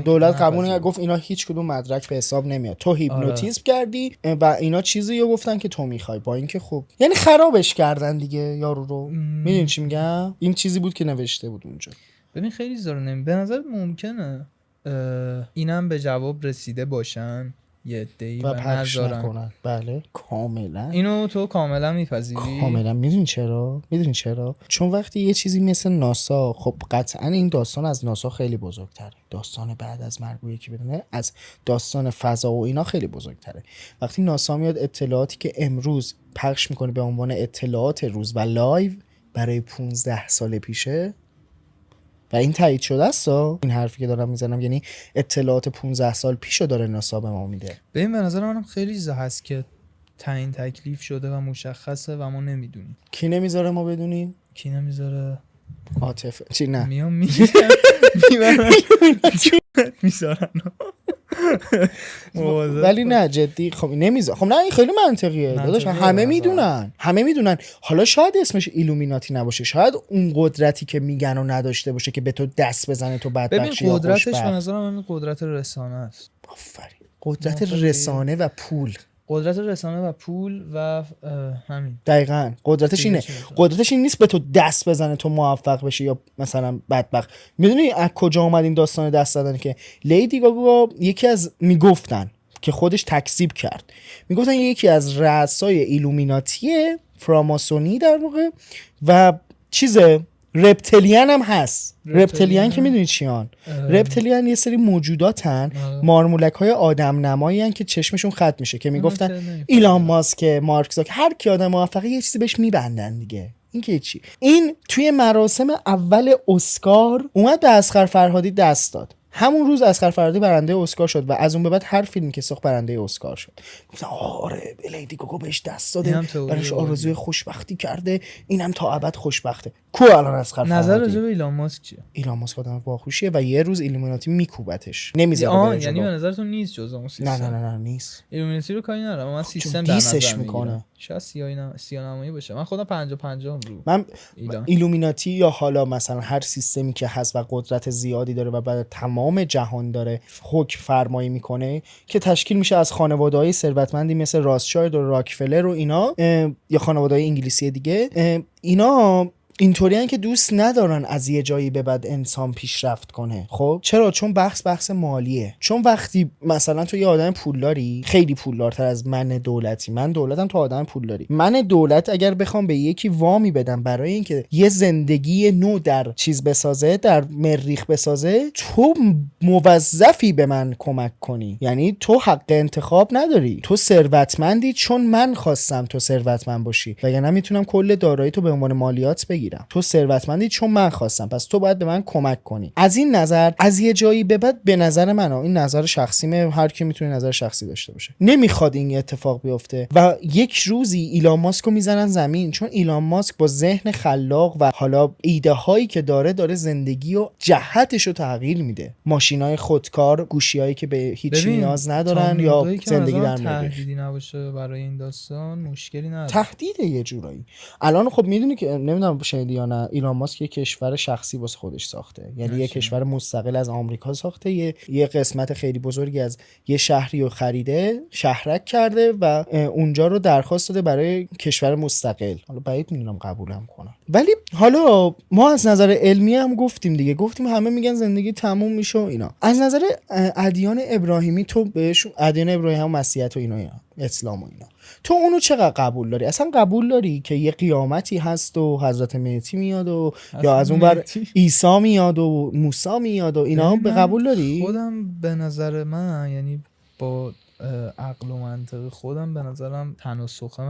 دولت قبول نکرد، گفت اینا هیچ کدوم مدرک به حساب نمیاد، تو هیپنوتیزم کردی و اینا چیزی رو گفتن که تو میخوای، با اینکه خب یعنی خرابش کردن دیگه یارو رو. میدونی چی میگم؟ این چیزی بود که نوشته بود اونجا. ببین خیلی زارو به نظر ممکنه اینم به جواب رسیده باشن یه عده‌ای و پخش نذارن نکنن. بله کاملا. اینو تو کاملا میپذیری؟ کاملا. میدونی چرا؟ چون وقتی یه چیزی مثل ناسا، خب قطعا این داستان از ناسا خیلی بزرگتره، داستان بعد از مرگ یکی بدونه از داستان فضا و اینا خیلی بزرگتره. وقتی ناسا میاد اطلاعاتی که امروز پخش میکنه به عنوان اطلاعات روز و لایو برای 15 سال پیشه، و این تایید شده است، این حرفی که دارم میزنم یعنی اطلاعات 15 سال پیشو داره ناسا به ما میده. ببین به نظر منم خیلی چیزا هست که تعیین تکلیف شده و مشخصه و ما نمیدونیم. کی نمیذاره ما بدونیم؟ کی نمیذاره؟ عاطفه. چی نه؟ میام میذارن. ولی نه جدی خب نمیذاره. خب نه این خیلی منطقیه داداش، همه میدونن. حالا شاید اسمش ایلومیناتی نباشه، شاید اون قدرتی که میگن و نداشته باشه که به تو دست بزنه تو بدبخشی. ببین قدرتش به نظرم همین قدرت رسانه است. آفرین. قدرت رسانه و پول. قدرت رسانه و پول و همین. دقیقاً قدرتش اینه. قدرتش این نیست به تو دست بزنه تو موفق بشی یا مثلا بدبخت. میدونی از کجا اومد این داستان دست دادن؟ که لیدی گاگا یکی از میگفتن که خودش تکذیب کرد، میگفتن یکی از رؤسای ایلومیناتیه، فراماسونی در واقع، و رپتیلیان هم هست. رپتیلیان که میدونی چیان؟ رپتیلیان یه سری موجوداتن، مارمولک های آدم نمایی هن که چشمشون خط میشه، که میگفتن ایلان ماسک، مارک زاک، هر کی آدم موفقه یه چیزی بهش میبندن دیگه. این که چی؟ این توی مراسم اول اسکار اومد به اصغر فرهادی دست داد. همون روز اصغر فرهادی برنده اسکار شد و از اون به بعد هر فیلمی که ساخت برنده اسکار شد. گفتن آره لیدی گاگا بهش دست داده، براش آرزوی خوشبختی کرده، اینم تا ابد خوشبخته. کو الان اصغر فرهادی؟ نظر راجع به ایلان ماسک چیه؟ ایلان ماسک آدم باهوشیه و یه روز ایلومیناتی میکوبتش، نمیذاره. یعنی به نظرتون نیست جزء اون سیستم؟ نه نیست. ایلومیناتی رو کاری ندارم، من سیستم در نظر میکنه. شاید سیانمایی باشه. من خودم 50-50 رو من ایلومیناتی یا حالا مثلا هر سیستمی که هست و قدرت زیادی داره و بعد تمام جهان داره حکم فرمایی میکنه، که تشکیل میشه از خانواده‌های ثروتمندی مثل راثشایلد و راکفلر و اینا، یا خانواده‌های انگلیسی دیگه، اینا اینطوریه که دوست ندارن از یه جایی به بعد انسان پیشرفت کنه. خب چرا؟ چون بحث مالیه. چون وقتی مثلا تو یه آدم پولداری، خیلی پولدارتر از من دولتی، من دولتم، تو آدم پولداری، من دولت اگر بخوام به یکی وامی بدم برای اینکه یه زندگی نو در چیز بسازه، در مریخ بسازه، تو موظفی به من کمک کنی. یعنی تو حق انتخاب نداری، تو ثروتمندی چون من خواستم تو ثروتمند باشی، وگرنه میتونم کل دارایی تو به عنوان مالیات بگیرم. تو ثروتمندی چون من خواستم، پس تو باید به من کمک کنی. از این نظر از یه جایی به بعد به نظر من، این نظر شخصیمه، هر کی میتونه نظر شخصی داشته باشه، نمیخواد این اتفاق بیفته و یک روزی ایلان ماسک رو میزنن زمین. چون ایلان ماسک با ذهن خلاق و حالا ایده هایی که داره زندگی و جهتش رو تغییر میده. ماشینای خودکار، گوشیایی که به هیچ نیاز ندارن، یا زندگی در مریخ. تهدیدی نباشه برای این داستان، مشکلی نداره. تهدیده یه جورایی. الان خب میدونی که نمیدونم شنیدی یا نه، ایلان ماسک یه کشور شخصی واسه خودش ساخته، یعنی یه کشور مستقل از آمریکا ساخته، یه قسمت خیلی بزرگی از یه شهری رو خریده، شهرک کرده و اونجا رو درخواست داده برای کشور مستقل. حالا بعید میدونم قبولم کنن. ولی حالا ما از نظر علمی هم گفتیم دیگه، گفتیم همه میگن زندگی تموم میشه و اینا. از نظر ادیان ابراهیمی، تو بهش ادیان ابراهیمی هم مسیحیت و اینا، اسلام و اینا، تو اونو چقدر قبول داری؟ اصلا قبول داری که یه قیامتی هست و حضرت مهدی میاد و یا از اون بر عیسی میاد و موسی میاد و اینا، به قبول داری؟ خودم به نظر من، یعنی با عقل و منطق خودم، به نظرم تناسخ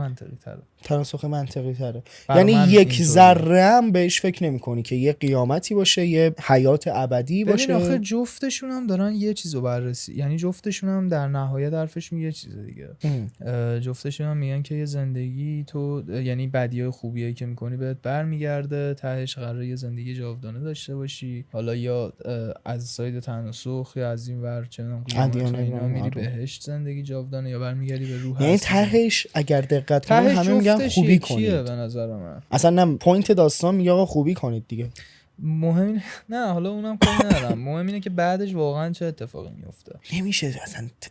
منطقی تره. یعنی یک ذره هم بهش فکر نمی کنی که یه قیامتی باشه، یه حیات ابدی باشه؟ ببین آخه جفتشون هم دارن یه چیزو بررسی، یعنی جفتشون هم در نهایت حرفشون یه چیز دیگه. جفتشون هم میگن که یه زندگی تو، یعنی بدیای خوبیایی که میکنی بهت برمیگرده، تهش قراره یه زندگی جاودانه داشته باشی. حالا یا از ساید تناسخ یا از این ور چه میدونم اینا میری بهشت زندگی جاودانه، یا برمیگردی به روح. یعنی تهش اگر دقت کنی همه میگن خوبی کنید. به نظر من اصلا نه، پوینت داستان میگه آقا خوبی کنید دیگه. مهم اینه نه حالا اونم کاری ندارم، مهم اینه که بعدش واقعا چه اتفاقی میفته. نمیشه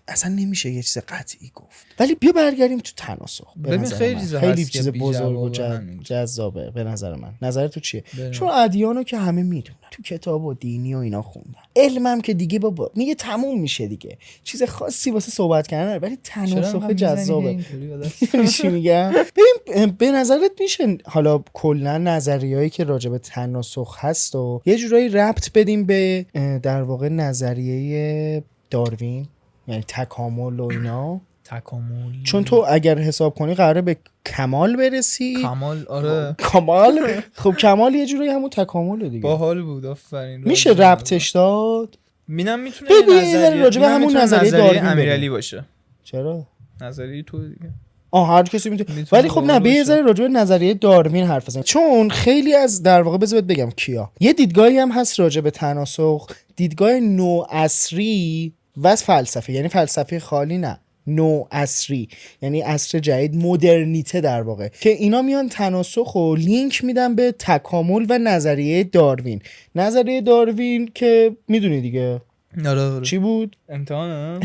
اصلا نمیشه یه چیز قطعی گفت. ولی بیا برگردیم تو تناسخ. ببین خیلی چیز بزرگ و جذابه به نظر من. نظر تو چیه؟ چون ادیانو که همه میدونن، تو کتاب و دینی و اینا خوندن. علمم که دیگه بابا میگه تموم میشه دیگه، چیز خاصی واسه صحبت کردن نداره. ولی تناسخ جذابه. چی میگم؟ ببین به نظرت میشه حالا کلا نظریه‌ای که راجع به تناسخ هست و یه جورایی ربط بدیم به در واقع نظریه داروین، یعنی تکامل و اینا؟ تکامل، چون تو اگر حساب کنی قراره به کمال برسی. کمال آره کمال خب کمال یه جورایی همون تکامل دیگه. باحال بود آفرین. میشه ربطش داد؟ میتونه راجع همون نظریه داروین امیرعلی باشه. چرا؟ نظریه تو دیگه. هر کسی میتونه. ولی خب نه، یه ذره راجع به نظریه داروین حرف بزنیم، چون خیلی از در واقع بذارید بگم کیا. یه دیدگاهی هم هست راجع به تناسخ، دیدگاه نوعصری و فلسفه، یعنی فلسفه خالی نه، نوعصری یعنی عصر جدید، مدرنیته در واقع، که اینا میان تناسخ و لینک میدن به تکامل و نظریه داروین. نظریه داروین که میدونی دیگه چی بود؟ امتحانه؟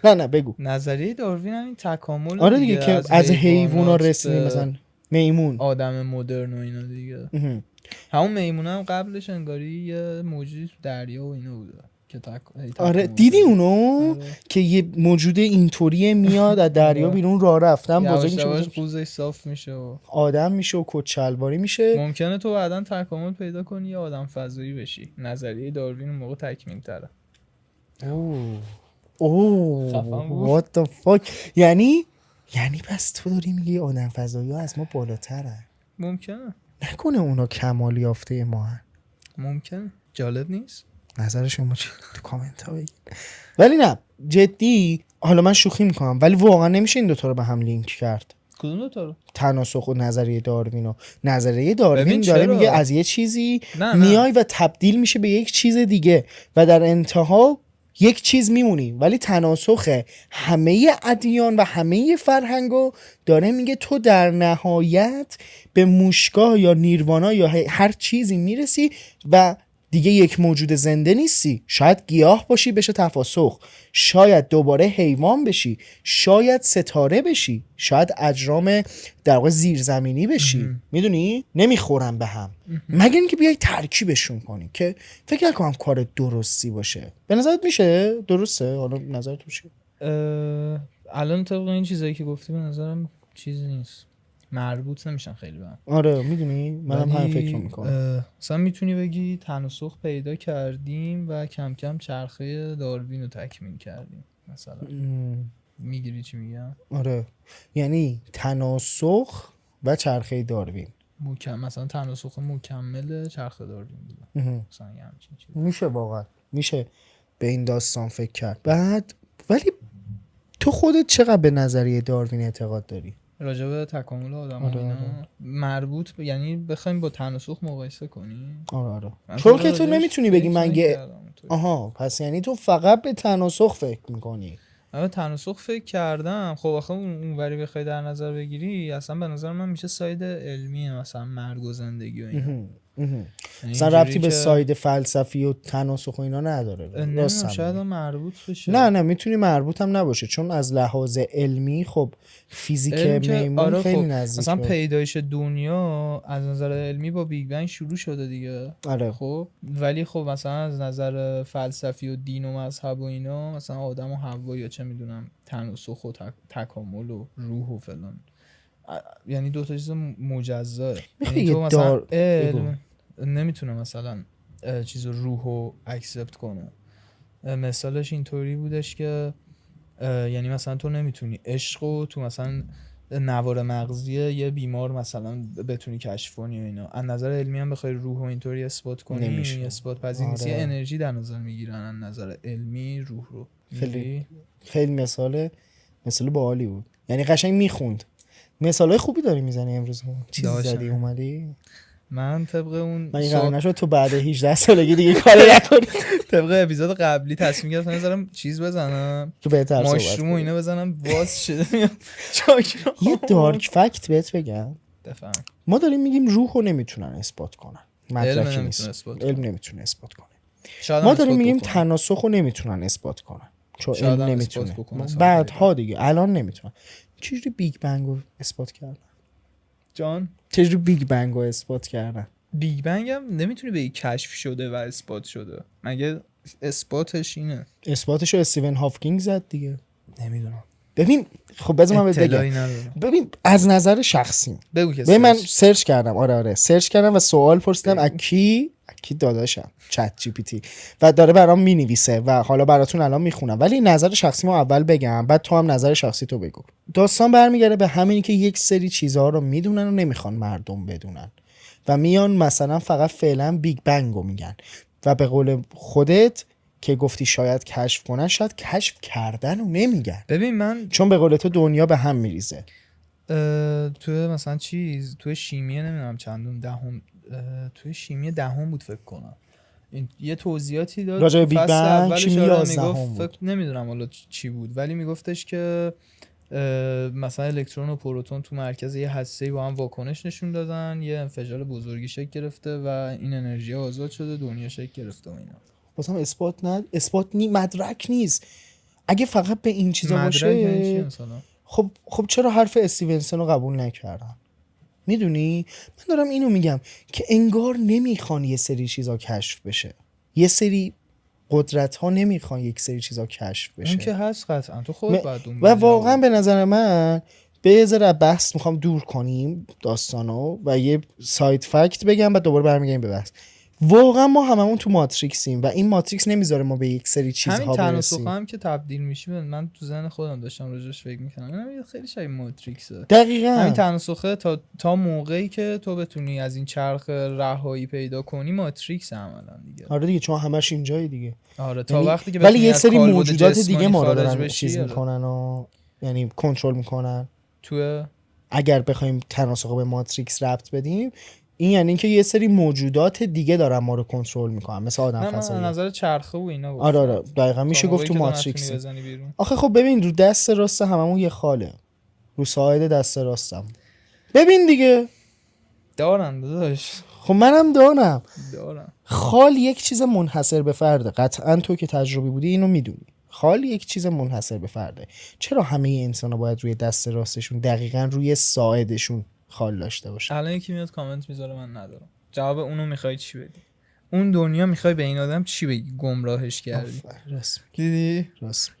نه بگو. نظریه داروین همین تکامل. آره دیگه که از حیوونا رسیدیم، مثلا میمون، آدم مدرن و اینا دیگه. همون میمون هم قبلش انگاری یه موجودی تو دریا و اینا بوده که آره دیدی اونو؟ که یه موجود اینطوریه میاد از دریا بیرون راه رفتن بزرگ میشه، قوزش صاف میشه و آدم میشه و کچلواری میشه. ممکنه تو بعداً تکامل پیدا کنی یا آدم فضایی بشی. نظریه داروین اون موقع تکمیل تره. what the fuck. یعنی پس تو داری میگی آدم فضایی ها از ما بالاترن؟ ممکنه. نکنه اونا کمال یافته ما هن؟ ممکنه. جالب نیست؟ نظر شما چی؟ تو کامنت ها بگید. ولی نه جدی، حالا من شوخی میکنم ولی واقعا نمیشه این دوتا رو به هم لینک کرد. کدوم دوتا رو؟ تناسخ و نظریه داروین. نظریه داروین داره میگه از یه چیزی میای و تبدیل میشه به یک چیز دیگه و در انتها یک چیز میمونی. ولی تناسخ همه ادیان و همه فرهنگو داره میگه تو در نهایت به موشگاه یا نیروانا یا هر چیزی میرسی و دیگه یک موجود زنده نیستی. شاید گیاه باشی بشه تفاسخ، شاید دوباره حیوان بشی، شاید ستاره بشی، شاید اجرام در واقع زیرزمینی بشی. میدونی؟ نمیخورن به هم مگر اینکه بیای ترکیبشون کنی که فکر نکنم کار درستی باشه. به نظرت میشه درسته؟ حالا نظرت چیه؟ الان طبق این چیزایی که گفتی به نظرم چیزی نیست، مربوط نمیشن خیلی به هم. آره میدونی منم همین فکر میکنم. مثلا میتونی بگی تناسخ پیدا کردیم و کم کم چرخه داروین رو تکمیل کردیم مثلا. میگیری چی میگم؟ آره یعنی تناسخ و چرخه داروین مثلا تناسخ مکمل چرخه داروین بوده مثلا یه همچین چیز. میشه واقعا میشه به این داستان فکر کرد. بعد ولی تو خودت چقدر به نظریه داروین اعتقاد داری؟ راجع به تکامل آدم اینا مربوط یعنی بخوایم با تناسخ مقایسه کنیم؟ آره چون که تو نمیتونی بگی من پس یعنی تو فقط به تناسخ فکر میکنی؟ اما تناسخ فکر کردم. خب آخه اونوری بخوای در نظر بگیری اصلا به نظر من میشه ساید علمیه، مثلا مرگ و زندگی و اینا. مثلا ربطی به ساید فلسفی و تناسخ و اینا نداره. نه شاید مربوط بشه. نه میتونی مربوط هم نباشه چون از لحاظ علمی خب فیزیک میمون خیلی نزدیکه. مثلا پیدایش دنیا از نظر علمی با بیگ بنگ شروع شده دیگه. آره. خب ولی خب مثلا از نظر فلسفی و دین و مذهب و اینا مثلا آدم و حوا یا چه میدونم تناسخ و تکامل و روح و فلان، یعنی دو تا چیز مجزاه. یعنی تو مثلا نمیتونه مثلا چیز روحو اکسپت کنه. مثالش اینطوری بودش که یعنی مثلا تو نمیتونی عشقو تو مثلا نوار مغزی یه بیمار مثلا بتونی کشف کنی و اینا. از نظر علمی هم بخوای روحو اینطوری اثبات کنی نمیشه. اثبات پذیر نیست. یه انرژی در نظر میگیرن از نظر علمی روح رو. خیلی مثال باحالی بود، یعنی قشنگ میخوند. مثالای خوبی داری میزنی امروز. چیزی زدی اومدی؟ من طبق اون من قرار نشد تو بعد 18 سالگی دیگه کاری نکنی. طبق اپیزود قبلی تصمیم گرفتم نذارم چیز بزنم تو بهتر صحبت ماشروم و اینا بزنم باز شده. یه دارک فکت بهت بگم. بفهم. ما داریم میگیم روحو نمیتونن اثبات کنن. مدرکی نمیتونه نیست. اثبات علم نمیتونه اثبات کنه. شاید ما هم داریم اثبات میگیم بکنه. تناسخ رو نمیتونن اثبات کنن چون شاید علم هم اثبات نمیتونه. بکنه سال بعدها دیگه الان نمیتونن. چجوری بیگ بنگ رو اثبات کردن؟ جان چجوری بیگ بنگ رو اثبات کردن؟ بیگ بنگ هم نمیتونه به کشف شده و اثبات شده، مگه اثباتش اینه؟ اثباتش رو استیون هاکینگ زد دیگه. نمیدونم، ببین خب بذار من بهت اطلاعی بگم. ندارم. ببین از نظر شخصی بگو که ببین من سرچ. سرچ کردم. آره سرچ کردم و سوال پرسیدم بگو. اکی داداشم چت جی پی تی و داره برام مینویسه و حالا براتون الان میخونم، ولی نظر شخصی ما اول بگم بعد تو هم نظر شخصی تو بگو. داستان برمیگرده به همینی که یک سری چیزها رو میدونن و نمیخوان مردم بدونن و میان مثلا فقط فعلا بیگ بنگ رو میگن و به قول خودت که گفتی شاید کشف کنن، شاید کشف کردن و نمیگن. ببین من چون به قول تو دنیا به هم میریزه. توی مثلا توی شیمی نمیدونم چندم دهم، توی شیمی دهم بود فکر کنم، این یه توضیحاتی داد راجع به تو بیگ فصل بنگ. اولش. شیمی آره 11 میگفت بود. فکر نمیدونم حالا چی بود، ولی میگفتش که مثلا الکترون و پروتون تو مرکز یه هسته‌ای با هم واکنش نشون دادن، یه انفجار بزرگی شکل گرفته و این انرژی آزاد شده، دنیا شکل گرفته و اینا. واسه هم اثبات مدرک نیست. اگه فقط به این چیزا مدرک یعنی چی باشه مثلا؟ خب چرا حرف استیونسن رو قبول نکردن؟ میدونی من دارم اینو میگم که انگار نمیخوان یه سری چیزا کشف بشه، یه سری قدرت ها نمیخوان یک سری چیزا کشف بشه. اون که هست قطعا، تو خودت باید اون و واقعا به نظر من به یه ذره بحث میخوام دور کنیم داستانو و یه ساید فکت بگم بعد دوباره برمیگردیم به بحث. واقعا ما هممون تو ماتریکسیم و این ماتریکس نمیذاره ما به یک سری چیزها همین برسیم. تناسخ هم که تبدیل میشیم، من تو ذهن خودم داشتم راجعش فکر میکنم، اینم خیلی شبیه ماتریکسه. دقیقاً همین تناسخه تا موقعی که تو بتونی از این چرخ رهایی پیدا کنی ماتریکس عملا دیگه. آره دیگه چون همش اینجای دیگه. آره تا یعنی وقتی که ولی بتونی یه از سری کالبد موجودات جسمانی دیگه ما رو خارج دارن بشی. چیز آره. میکنن و یعنی کنترل میکنن. تو اگر بخوایم تناسخ به ماتریکس ربط بدیم این یعنی اینکه یه سری موجودات دیگه دارن ما رو کنترل میکنن مثل آدم من فضایی. نظر چرخه و اینا گفتم. آره دقیقاً میشه گفت تو موقعی که ماتریکس. نتونی بزنی بیرون. آخه خب ببین رو دست راست هممون یه خاله، رو ساعد دست راستم ببین دیگه دارن داداش، خب منم دارم. دارن. خال یک چیز منحصر به فرده، قطعا تو که تجربی بودی اینو میدونی. خال یک چیز منحصر به فرده. چرا همه انسان‌ها باید روی دست راستشون دقیقاً روی ساعدشون خال داشته باشن؟ الان یکی میاد کامنت میذاره من ندارم. جواب اونو میخوای چی بدی؟ اون دنیا میخوای به این آدم چی بگی؟ گمراهش کردی. راست دیدی؟ راست.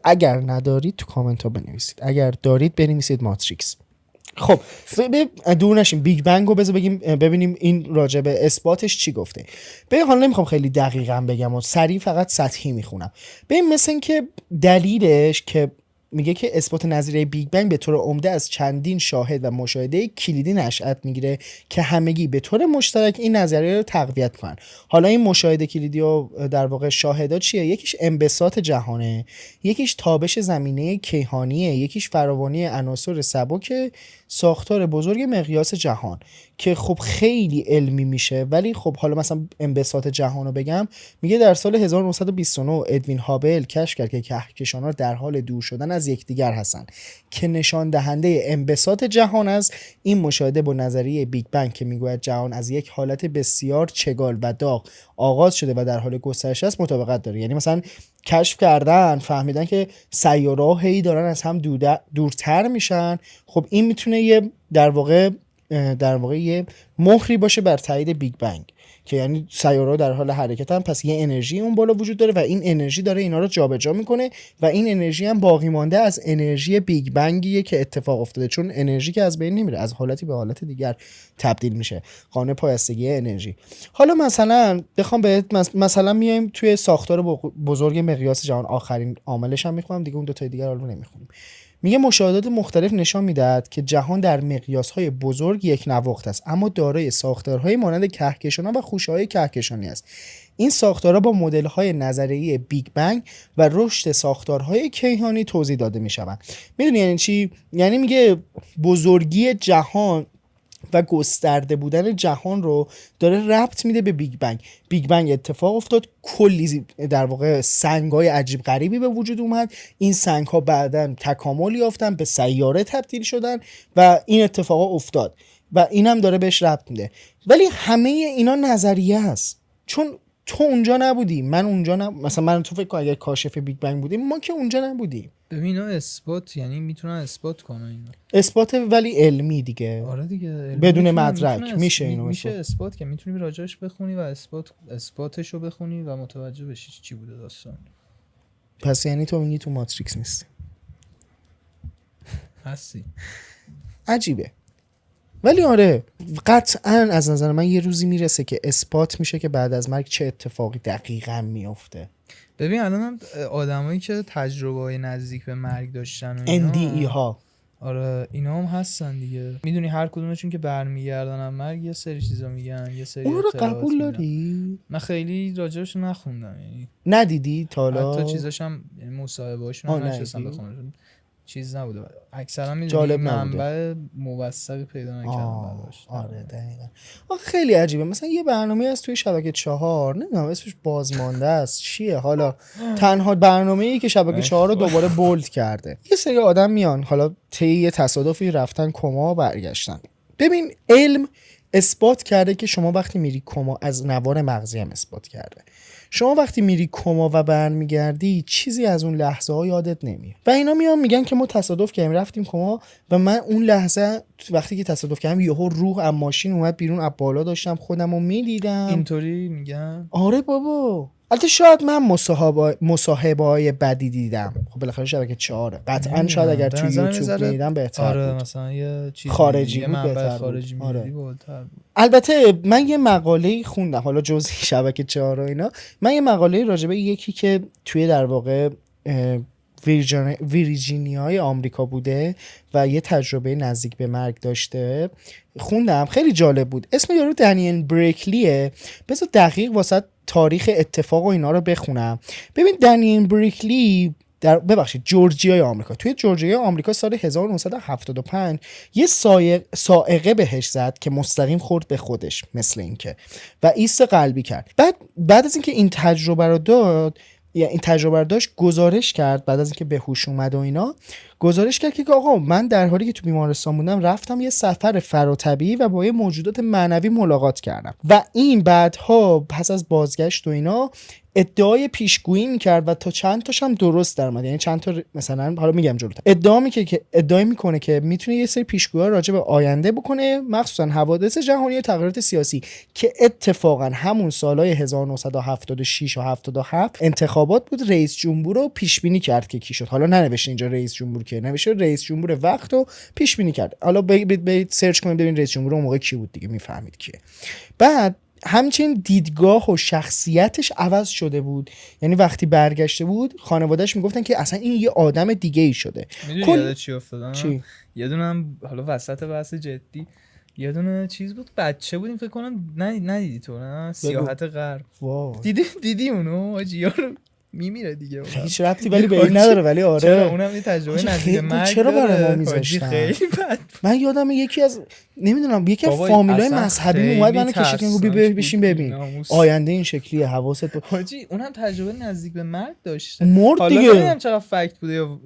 اگر ندارید تو کامنت ها بنویسید، اگر دارید بنویسید ماتریکس. خب دور نشیم، بیگ بنگ رو ببینیم این راجع به اثباتش چی گفته. ببین حالا نمیخوام خیلی دقیقاً بگم و سریع فقط سطحی میخونم. ببین مثل این که دلیلش که میگه که اثبات نظریه بیگ بنگ به طور عمده از چندین شاهد و مشاهده کلیدی نشأت میگیره که همگی به طور مشترک این نظریه رو تقویت کنن. حالا این مشاهده کلیدی و در واقع شاهدا چیه؟ یکیش انبساط جهانه، یکیش تابش زمینه کیهانیه، یکیش فراوانی عناصر سبک ساختار بزرگ مقیاس جهان که خب خیلی علمی میشه. ولی خب حالا مثلا انبساط جهان رو بگم، میگه در سال 1929 ادوین هابل کشف کرد که کهکشان‌ها در حال دور شدن از یکدیگر هستن که نشان دهنده انبساط جهان است. این مشاهده با نظریه بیگ بنگ که میگوید جهان از یک حالت بسیار چگال و داغ آغاز شده و در حال گسترش است مطابقت داره. یعنی مثلا کشف کردن، فهمیدن که سیاره‌ها هی دارن از هم دورتر میشن. خب این میتونه یه در واقع یه مهری باشه بر تایید بیگ بنگ که یعنی سیاره‌ها در حال حرکتن، پس یه انرژی اون بالا وجود داره و این انرژی داره اینا رو جابجا میکنه و این انرژی هم باقی مانده از انرژی بیگ بنگیه که اتفاق افتاده، چون انرژی که از بین نمیره، از حالتی به حالت دیگر تبدیل میشه. قانون پایستگی انرژی. حالا مثلا بخوام مثلا میایم توی ساختار بزرگ مقیاس جهان، آخرین عاملش هم میخونم دیگه، اون دو تا دیگر رو نمیخونیم. میگه مشاهدات مختلف نشان میدهد که جهان در مقیاس‌های بزرگ یک نواخت است، اما دارای ساختارهای مانند کهکشان‌ها و خوشه‌های کهکشانی است. این ساختارها با مدل‌های نظریه بیگ بنگ و رشد ساختارهای کیهانی توضیح داده می‌شوند. میدونی یعنی چی؟ یعنی میگه بزرگی جهان و گسترده بودن جهان رو داره ربط میده به بیگ بنگ. بیگ بنگ اتفاق افتاد، کلی در واقع سنگ‌های عجیب غریبی به وجود اومد، این سنگ‌ها بعداً تکامل یافتن، به سیاره تبدیل شدن و این اتفاق افتاد. و اینم داره بهش ربط میده. ولی همه اینا نظریه است، چون تو اونجا نبودی، من اونجا مثلا من تو فکر کن اگر کاشف بیگ بنگ بودیم، ما که اونجا نبودیم. ببین اینا اثبات، یعنی میتونن اثبات کنن اینو. اثبات ولی علمی دیگه. آره دیگه بدون مدرک میشه اینو میشه اثبات که میتونی راجعش بخونی و اثباتش رو بخونی و متوجه بشی چی بوده داستان. پس یعنی تو میگی تو ماتریکس نیستی؟ هستی. عجیبه. ولی آره قطعا از نظر من یه روزی میرسه که اثبات میشه که بعد از مرگ چه اتفاقی دقیقاً میفته. ببین الان هم آدمایی که تجربه‌های نزدیک به مرگ داشتن و اینا NDE ها، آره اینا هم هستن دیگه. میدونی هر کدومشون که برمیگردن از مرگ یه سری چیزا میگن، یه سری اون رو اطلاعات قبول میدن. داری؟ من خیلی راجعش نخوندم، یعنی ندیدی تا حالا؟ حتی چیزاش هم یعنی مصاحبه‌هاشون هم نشستم بخونم، چیز نبوده. اکثرا میدونی جالب منبع موثقی پیدا نکردم بعدش. آره دقیقاً. خیلی عجیبه. مثلا یه برنامه از توی شبکه 4 نمیدونم اسمش بازمانده است چیه، حالا تنها برنامه‌ای که شبکه 4 رو دوباره بولد کرده. یه سری آدم میان حالا طی یه تصادفی رفتن کما و برگشتن. ببین علم اثبات کرده که شما وقتی میری کما، از نوار مغزی هم اثبات کرده، شما وقتی میری کما و برمیگردی چیزی از اون لحظه ها یادت نمیاد. و اینا میان میگن که ما تصادف کردیم رفتیم کما و من اون لحظه وقتی که تصادف کردم یهو روح از ماشین اومد بیرون، از بالا داشتم خودمو میدیدم. اینطوری میگن؟ آره بابا. البته شاید من مصاحبه‌های بدی دیدم، خب بالاخره شبکه 4 قطعا شاید اگر تو یوتیوب میدیدم بهتر آره بود. مثلا یه چیز خارجی بود منبع بهتر خارجی بود. آره. بالاتر بود. البته من یه مقاله خوندم، حالا جزئی شبکه 4 و اینا، من یه مقاله راجبه یکی که توی در واقع ویرجینیای آمریکا بوده و یه تجربه نزدیک به مرگ داشته خوندم، خیلی جالب بود. اسم یارو دنیل بریکلیه. بذار دقیق واسه تاریخ اتفاق و اینا رو بخونم. ببین دنیل بریکلی جورجیای آمریکا، توی جورجیای آمریکا سال 1975 یه سائقه بهش زد که مستقیم خورد به خودش مثل اینکه و ایست قلبی کرد. بعد از اینکه این تجربه رو داشت گزارش کرد، بعد از اینکه به هوش اومد و اینا گزارش کرد که آقا من در حالی که تو بیمارستان بودم رفتم یه سفر فراتبیعی و با یه موجودات معنوی ملاقات کردم و این بعدها پس از بازگشت و اینا ادعای پیشگویی میکرد و تا چند تاش هم درست در اومد. یعنی چند تا مثلا حالا میگم جلوتر ادعا میکنه که میتونه یه سری پیشگویی راجع به آینده بکنه، مخصوصا حوادث جهانی و تغییرات سیاسی، که اتفاقا همون سالهای 1976 و 77 انتخابات بود، رئیس جمهور رو پیش بینی کرد که کی شد. حالا ننوشته اینجا رئیس جمهور که، نوشته رئیس جمهور وقت رو پیش بینی کرد. حالا برید سرچ کنید ببین رئیس جمهور اون موقع کی بود دیگه، میفهمید کیه. بعد همچنین دیدگاه و شخصیتش عوض شده بود. یعنی وقتی برگشته بود خانواده‌اش میگفتن که اصلا این یه آدم دیگه ای شده. میدونی یاد چی افتادم؟ چی؟ یه دونم حالا وسط بحث جدی یه دونه چیز بود، بچه بودیم فکر کنم، ندیدی تو نه؟ سیاحت غرب. دیدی اونو؟ آجی یارو میمیره دیگه. هیچ ربطی ولی به این نداره، ولی آره چرا اونم یه تجربه نزدیک مرگ چرا برای ما میذاشتن؟ خیلی بد. من یادم یکی از نمیدونم یکی از فامیلای مذهبی اومد منو کشید که گفت بشین ببین آینده این شکلیه، حواست بود. حاجی اونم تجربه نزدیک به مرگ داشته، مرد دیگه. حالا نمیدونم چقدر فکت بوده یا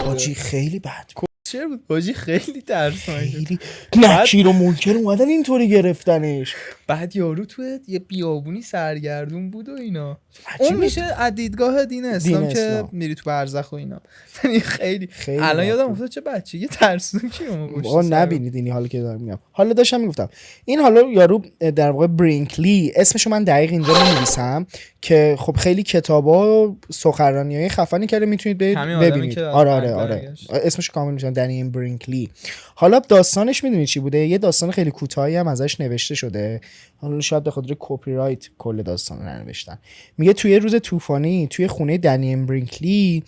حاجی خیلی بد چرا بود حاجی، خیلی ترسناک، خیلی نکیر و منکر اومدن اینطوری گرفتنش. بعد یارو تو یه بیابونی سرگردون بود و اینا. اون میشه از دیدگاه دین اسلام که میری تو برزخ و اینا. یعنی خیلی الان یادم افتاد چه بچگی ترسناکی اون نبینید اینی حالا که دارم میگم. حالا داشتم میگفتم این حالا یارو در واقع برینکلی اسمشو من دقیق اینجا نمی‌نویسم که خب خیلی کتابا و سخنرانیای خفنی کرده، میتونید ببینید. آره اسمش کامل میشه دنیل برینکلی. حالا داستانش میدونید چی بوده؟ یه داستان خیلی کوتاهی هم ازش نوشته شده، حالا شاید به خاطر کپی رایت کل داستان رو ننوشتن. میگه توی روز طوفانی توی خونه دنیل برینکلی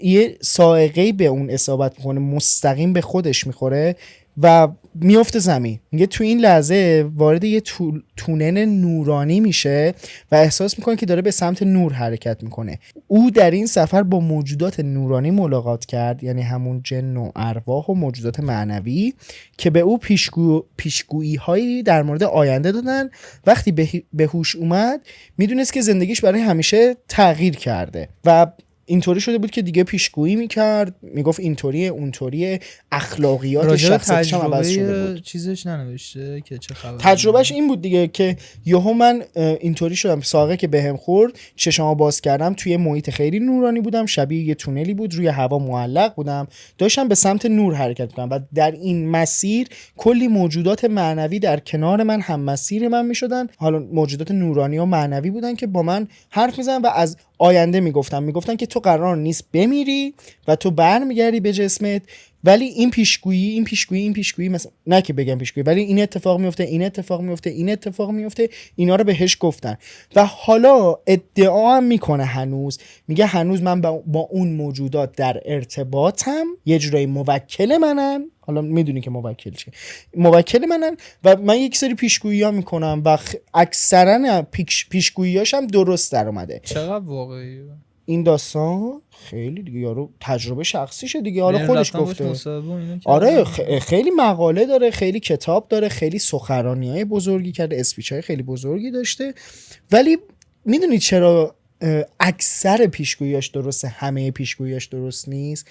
یه سائقه‌ای به اون اصابت میکنه، مستقیم به خودش میخوره و میفته زمین. میگه تو این لحظه وارد یه تونل نورانی میشه و احساس میکنه که داره به سمت نور حرکت میکنه. او در این سفر با موجودات نورانی ملاقات کرد، یعنی همون جن و ارواح و موجودات معنوی که به او پیشگویی هایی در مورد آینده دادن. وقتی به هوش اومد میدونست که زندگیش برای همیشه تغییر کرده و اینطوری شده بود که دیگه پیشگویی میکرد، میگفت اینطوریه اونطوریه، اخلاقیات راجع به شخصیتش هم عوض شده بود. چیزش ننوشته که چه خبره. تجربهش این بود دیگه که یهو من اینطوری شدم، ساقه که بهم خورد چشامو باز کردم، توی محیط خیلی نورانی بودم، شبیه یه تونلی بود، روی هوا معلق بودم، داشتم به سمت نور حرکت می‌کردم و در این مسیر کلی موجودات معنوی در کنار من هم مسیر من میشدن. حالا موجودات نورانی و معنوی بودن که با من حرف میزنن و از آینده میگفتن که تو قرار نیست بمیری و تو برمیگردی به جسمت، ولی این پیشگویی مثلا نه که بگم پیشگویی، ولی این اتفاق میفته، اینا رو بهش گفتن. و حالا ادعا هم میکنه هنوز من با اون موجودات در ارتباطم، یه جورایی موکل منن. حالا میدونی که موکل منن و من یک سری پیشگویی ها میکنم و اکثرا پیشگوییاش هم درست در اومده. چقدر واقعیه این داستان؟ خیلی دیگه، یارو تجربه شخصیشه دیگه، حالا خودش گفته. آره خیلی مقاله داره، خیلی کتاب داره، خیلی سخنرانی‌های بزرگی کرده، اسپیچ‌های خیلی بزرگی داشته. ولی میدونی چرا اکثر پیشگوییاش درسته، همه پیشگوییاش درست نیست؟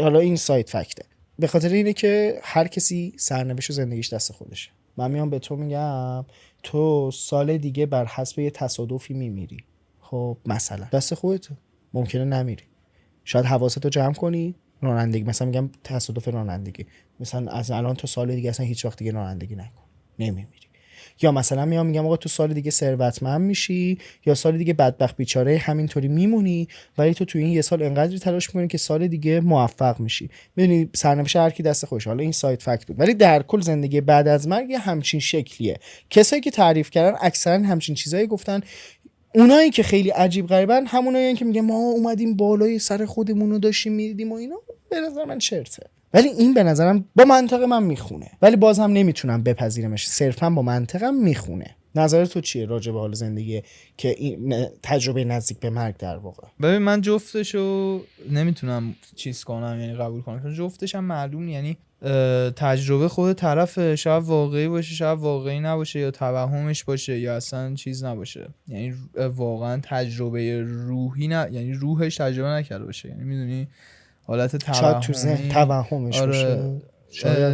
حالا این ساید فکته. به خاطر اینه که هر کسی سرنوشت و زندگیش دست خودشه. من میام به تو میگم تو سال دیگه بر حسب یه تصادفی میمیری. خب مثلا دست خودته، ممکنه نمیری، شاید حواستو جمع کنی، رانندگی مثلا میگم تصادف رانندگی، مثلا از الان تا سال دیگه اصلا هیچ وقت دیگه رانندگی نکن، نمیمیری. یا مثلا میگم آقا تو سال دیگه ثروتمند میشی، یا سال دیگه بدبخت بیچاره همینطوری میمونی، ولی تو این یه سال انقدری تلاش میکنی که سال دیگه موفق میشی. میدونی سرنوشت هر کی دست خودشه. حالا این ساید فکت بود، ولی در کل زندگی بعد از مرگ همچین شکلیه. کسایی که تعریف کردن اکثرا همچین چیزایی گفتن. اونایی که خیلی عجیب غریبن همونایی که میگن ما اومدیم بالای سر خودمون رو داشتیم میدیدیم و اینا، به نظر من چرته. ولی این به نظرم با منطق من میخونه، ولی باز هم نمیتونم بپذیرمش، صرفا با منطقم میخونه. نظر تو چیه راجع به حال زندگی که این تجربه نزدیک به مرگ در واقع؟ ببین من جفتشو نمیتونم چیز کنم، یعنی قبول کنم، چون جفتش هم معلوم، یعنی تجربه خود طرف شاید واقعی باشه، شاید واقعی نباشه، یا توهمش باشه، یا اصلا چیز نباشه، یعنی واقعا تجربه روحی یعنی روحش تجربه نکرده باشه، یعنی میدونی حالت توهمی، شاید تو ذهن توهمش باشه.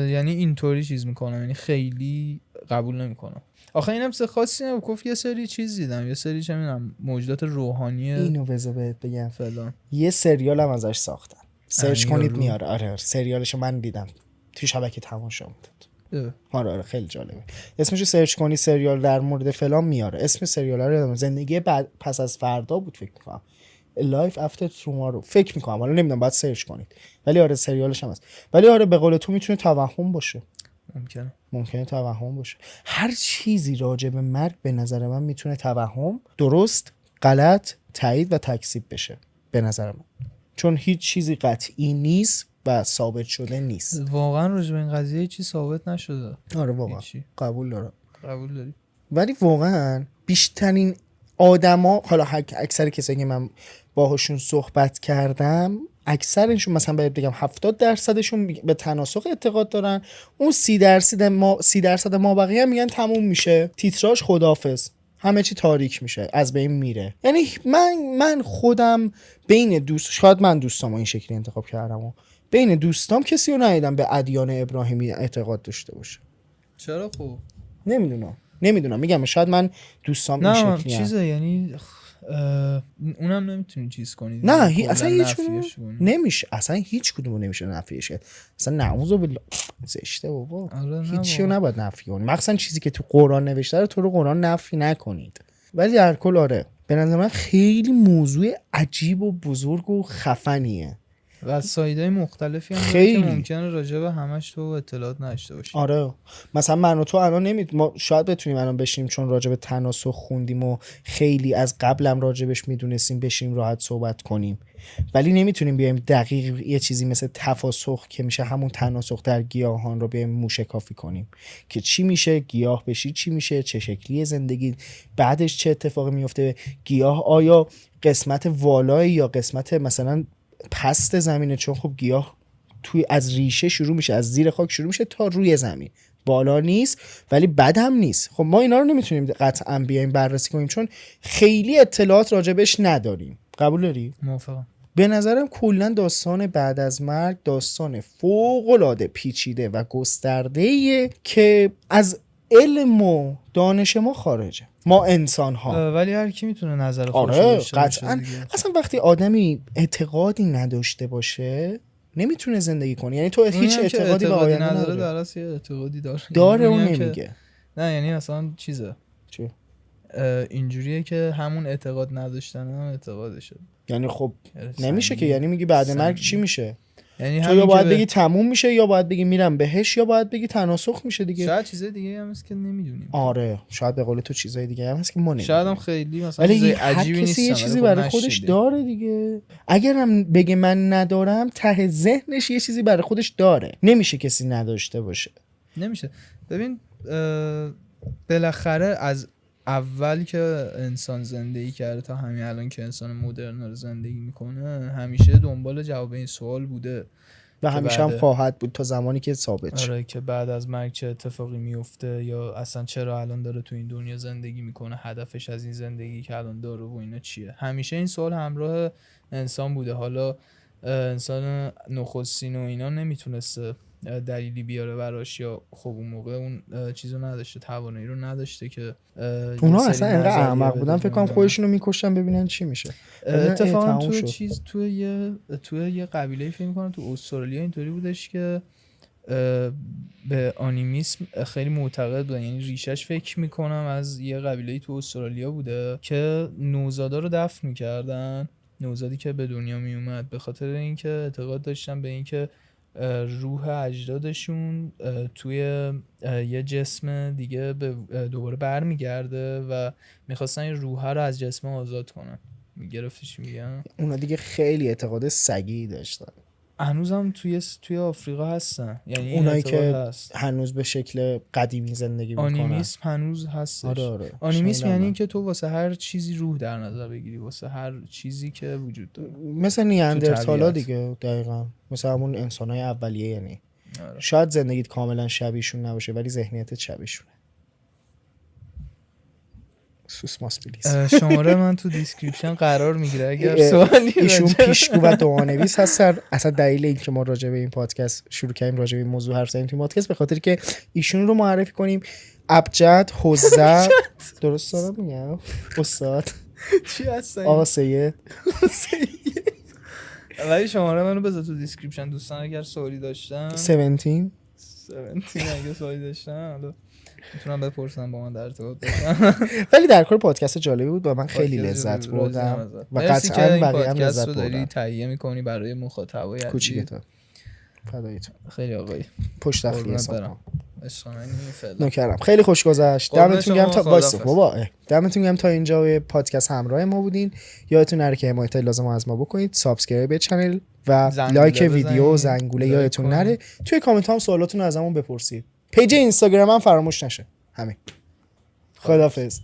یعنی اینطوری چیز میکنم، یعنی خیلی قبول نمیکنم. آخه اینم سه خاصی نگفت، یه سری چیز دیدم، یه سری چه میدونم موجودات روحانی، اینو بذار بهت بگم فلان، یه سریال هم ازش ساختن، سرچ کنید میاره. آره سریالشو من دیدم تو شبکه تماشا میداد. آره خیلی جالبه، اسمشو سرچ کنی سریال در مورد فلان میاره. اسم سریال رو زندگی بعد پس از فردا بود فکر کنم، Life After Tomorrow فکر میکنم، حالا نمیدونم باید سرچ کنید، ولی آره سریالش هم هست. ولی آره به قول تو میتونه توهم باشه، ممکنه توهم باشه. هر چیزی راجع به مرگ به نظر من میتونه توهم، درست، غلط، تایید و تکذیب بشه به نظر من، چون هیچ چیزی قطعی نیست و ثابت شده نیست. واقعا راجع به این قضیه چیزی ثابت نشده. آره واقعا قبول داری. ولی واقعا بیشترین آدما، حالا اکثر کسایی که من باهاشون صحبت کردم، اکثرشون مثلا باید بگم 70% به تناسخ اعتقاد دارن. اون 30% ما بقیه میگن تموم میشه، تیتراژ خداحافظ، همه چی تاریک میشه، از بین میره. یعنی من خودم بین شاید من دوستامو این شکلی انتخاب کردم و بین دوستام کسی رو ندیدم به ادیان ابراهیمی اعتقاد داشته باشه. چرا؟ خوب نمیدونم میگم شاید من دوستام این شکلی چیزه، یعنی اونم نمیتونی چیز کنی. نه اصلا هیچ کدوم نمیشه، اصلا هیچ کدوم نمیشه نفیش کرد. اصلا نعوذ بالله زشته بابا. هیچی رو نباید نفی کنی، مخصوصا چیزی که تو قرآن نوشته رو تو رو قرآن نفی نکنید. ولی در کل آره به نظر من خیلی موضوع عجیب و بزرگ و خفنیه و سایدهای مختلفی هم خیلی که ممکنه راجع به همش تو اطلاعات نداشته باشیم. آره مثلا من و تو الان ما شاید بتونیم الان بشیم چون راجع به تناسخ خوندیم و خیلی از قبلم راجبش میدونستیم بشیم راحت صحبت کنیم، ولی نمیتونیم بیایم دقیق یه چیزی مثل تفاسخ که میشه همون تناسخ در گیاهان رو بیایم موشکافی کنیم که چی میشه، گیاه بشی چی میشه، چه شکلی زندگی بعدش چه اتفاقی میفته، گیاه آیا قسمت والای یا قسمت مثلا پست زمینه، چون خب گیاه توی از ریشه شروع میشه، از زیر خاک شروع میشه تا روی زمین، بالا نیست ولی بد هم نیست. خب ما اینا رو نمیتونیم قطعا بیایم بررسی کنیم چون خیلی اطلاعات راجبش نداریم. قبول داری؟ موافقم. به نظرم کلا داستان بعد از مرگ داستان فوق‌العاده پیچیده و گسترده‌ایه که از علم و دانش ما خارجه، ما انسان ها. ولی هر کی میتونه نظر خودش آره داشته باشه قطعا. دیگه. اصلا وقتی آدمی اعتقادی نداشته باشه نمیتونه زندگی کنه، یعنی تو هیچ اعتقادی به آینده نداره، نداره. درست یه اعتقادی داره یعنی اون اونی هم نمیگه. که... نه یعنی اصلا چیزه چی؟ اینجوریه که همون اعتقاد نداشتن هم اعتقادشه. یعنی خب سنگین. نمیشه که، یعنی میگی بعد مرگ سنگین. چی میشه؟ یعنی تو یا باید بگی تموم میشه یا باید بگی میرم بهش یا باید بگی تناسخ میشه دیگه. شاید چیزای دیگه هم هست که نمیدونیم. آره شاید به قول تو چیزای دیگه هم هست که ما نمیدونیم. شاید هم خیلی مثلا ولی چیزای هر عجیبی کسی یه نیستن، چیزی ولی خب برای خودش نشنیدیم. داره دیگه. اگرم بگه من ندارم ته ذهنش یه چیزی برای خودش داره. نمیشه کسی نداشته باشه. نمیشه. ببین بالاخره از اول که انسان زندگی کرده تا همین الان که انسان مدرن رو زندگی میکنه همیشه دنبال جواب این سوال بوده و همیشه هم خواهد بود تا زمانی که ثابت شه. آره که بعد از مرگ چه اتفاقی میفته یا اصلا چرا الان داره تو این دنیا زندگی میکنه، هدفش از این زندگی که الان داره و اینا چیه. همیشه این سوال همراه انسان بوده. حالا انسان نخستین و اینا نمیتونسته دلیلی بیاره براش یا خب اون موقع اون چیزو نداشته، توانایی رو نداشته که اونا اصلا اینقدر احمق بودن فکر کنم خودشونو میکشتن ببینن چی میشه. اتفاقا توی یه قبیله فکر می‌کنم تو استرالیا اینطوری بودش که به آنیمیسم خیلی معتقد بودن، یعنی ریشش فکر میکنم از یه قبیله تو استرالیا بوده که نوزادا رو دفن میکردن، نوزادی که به دنیا میومد، به خاطر اینکه اعتقاد داشتن به اینکه روح اجدادشون توی یه جسم دیگه دوباره برمیگرده و میخواستن این روح رو از جسم آزاد کنن. میگرفتش میگن اونا دیگه خیلی اعتقاد سگی داشتن. هنوزم توی آفریقا هستن، یعنی اونایی که هست. هنوز به شکل قدیمی زندگی میکنن. آنیمیسم هنوز هستش. آره. آنیمیسم یعنی این که تو واسه هر چیزی روح در نظر بگیری، واسه هر چیزی که وجود داره، مثل نیاندرتالا دیگه. دقیقاً مثل همون انسان‌های اولیه. یعنی آره. شاید زندگیت کاملا شبیهشون نباشه ولی ذهنیتت شبیهشونه. سوس ماسپلیس. شماره من تو دیسکریپشن قرار میگیره اگر سوالی ایشون پیشگو و دعانویس هستن. اصلا دلیل این که ما راجع به این پادکست شروع کردیم، راجع به این موضوع حرف زدیم تو پادکست، به خاطر که ایشون رو معرفی کنیم. ابجد حوزه درست دارم میگم استاد چی هستن آقا سید. ولی شماره منو بذار تو دیسکریپشن دوستان اگر سوالی داشتن 17 اگه سوالی داشتن حالا میتونم بپرسن با من در ارتباط باشن. ولی در کل پادکست جالبی بود و من خیلی لذت بردم و قطعا بقیه هم لذت بردن. داری تهیه میکنی برای مخاطبای کوچیکتون. فدایتون. خیلی آقایی پشت تخلیه حساب نوکرم. خیلی خوش گذشت. دمتون گرم تا دمتون گرم تا اینجا پادکست همراه ما بودین. یادتون نره که حمایت لازم از ما بکنید، سابسکرایب چنل و لایک ویدیو، زنگوله یادتون نره. توی کامنت ها هم سوالاتون رو ازمون بپرسید. پیج اینستاگرام هم فراموش نشه. همین. خداحافظ.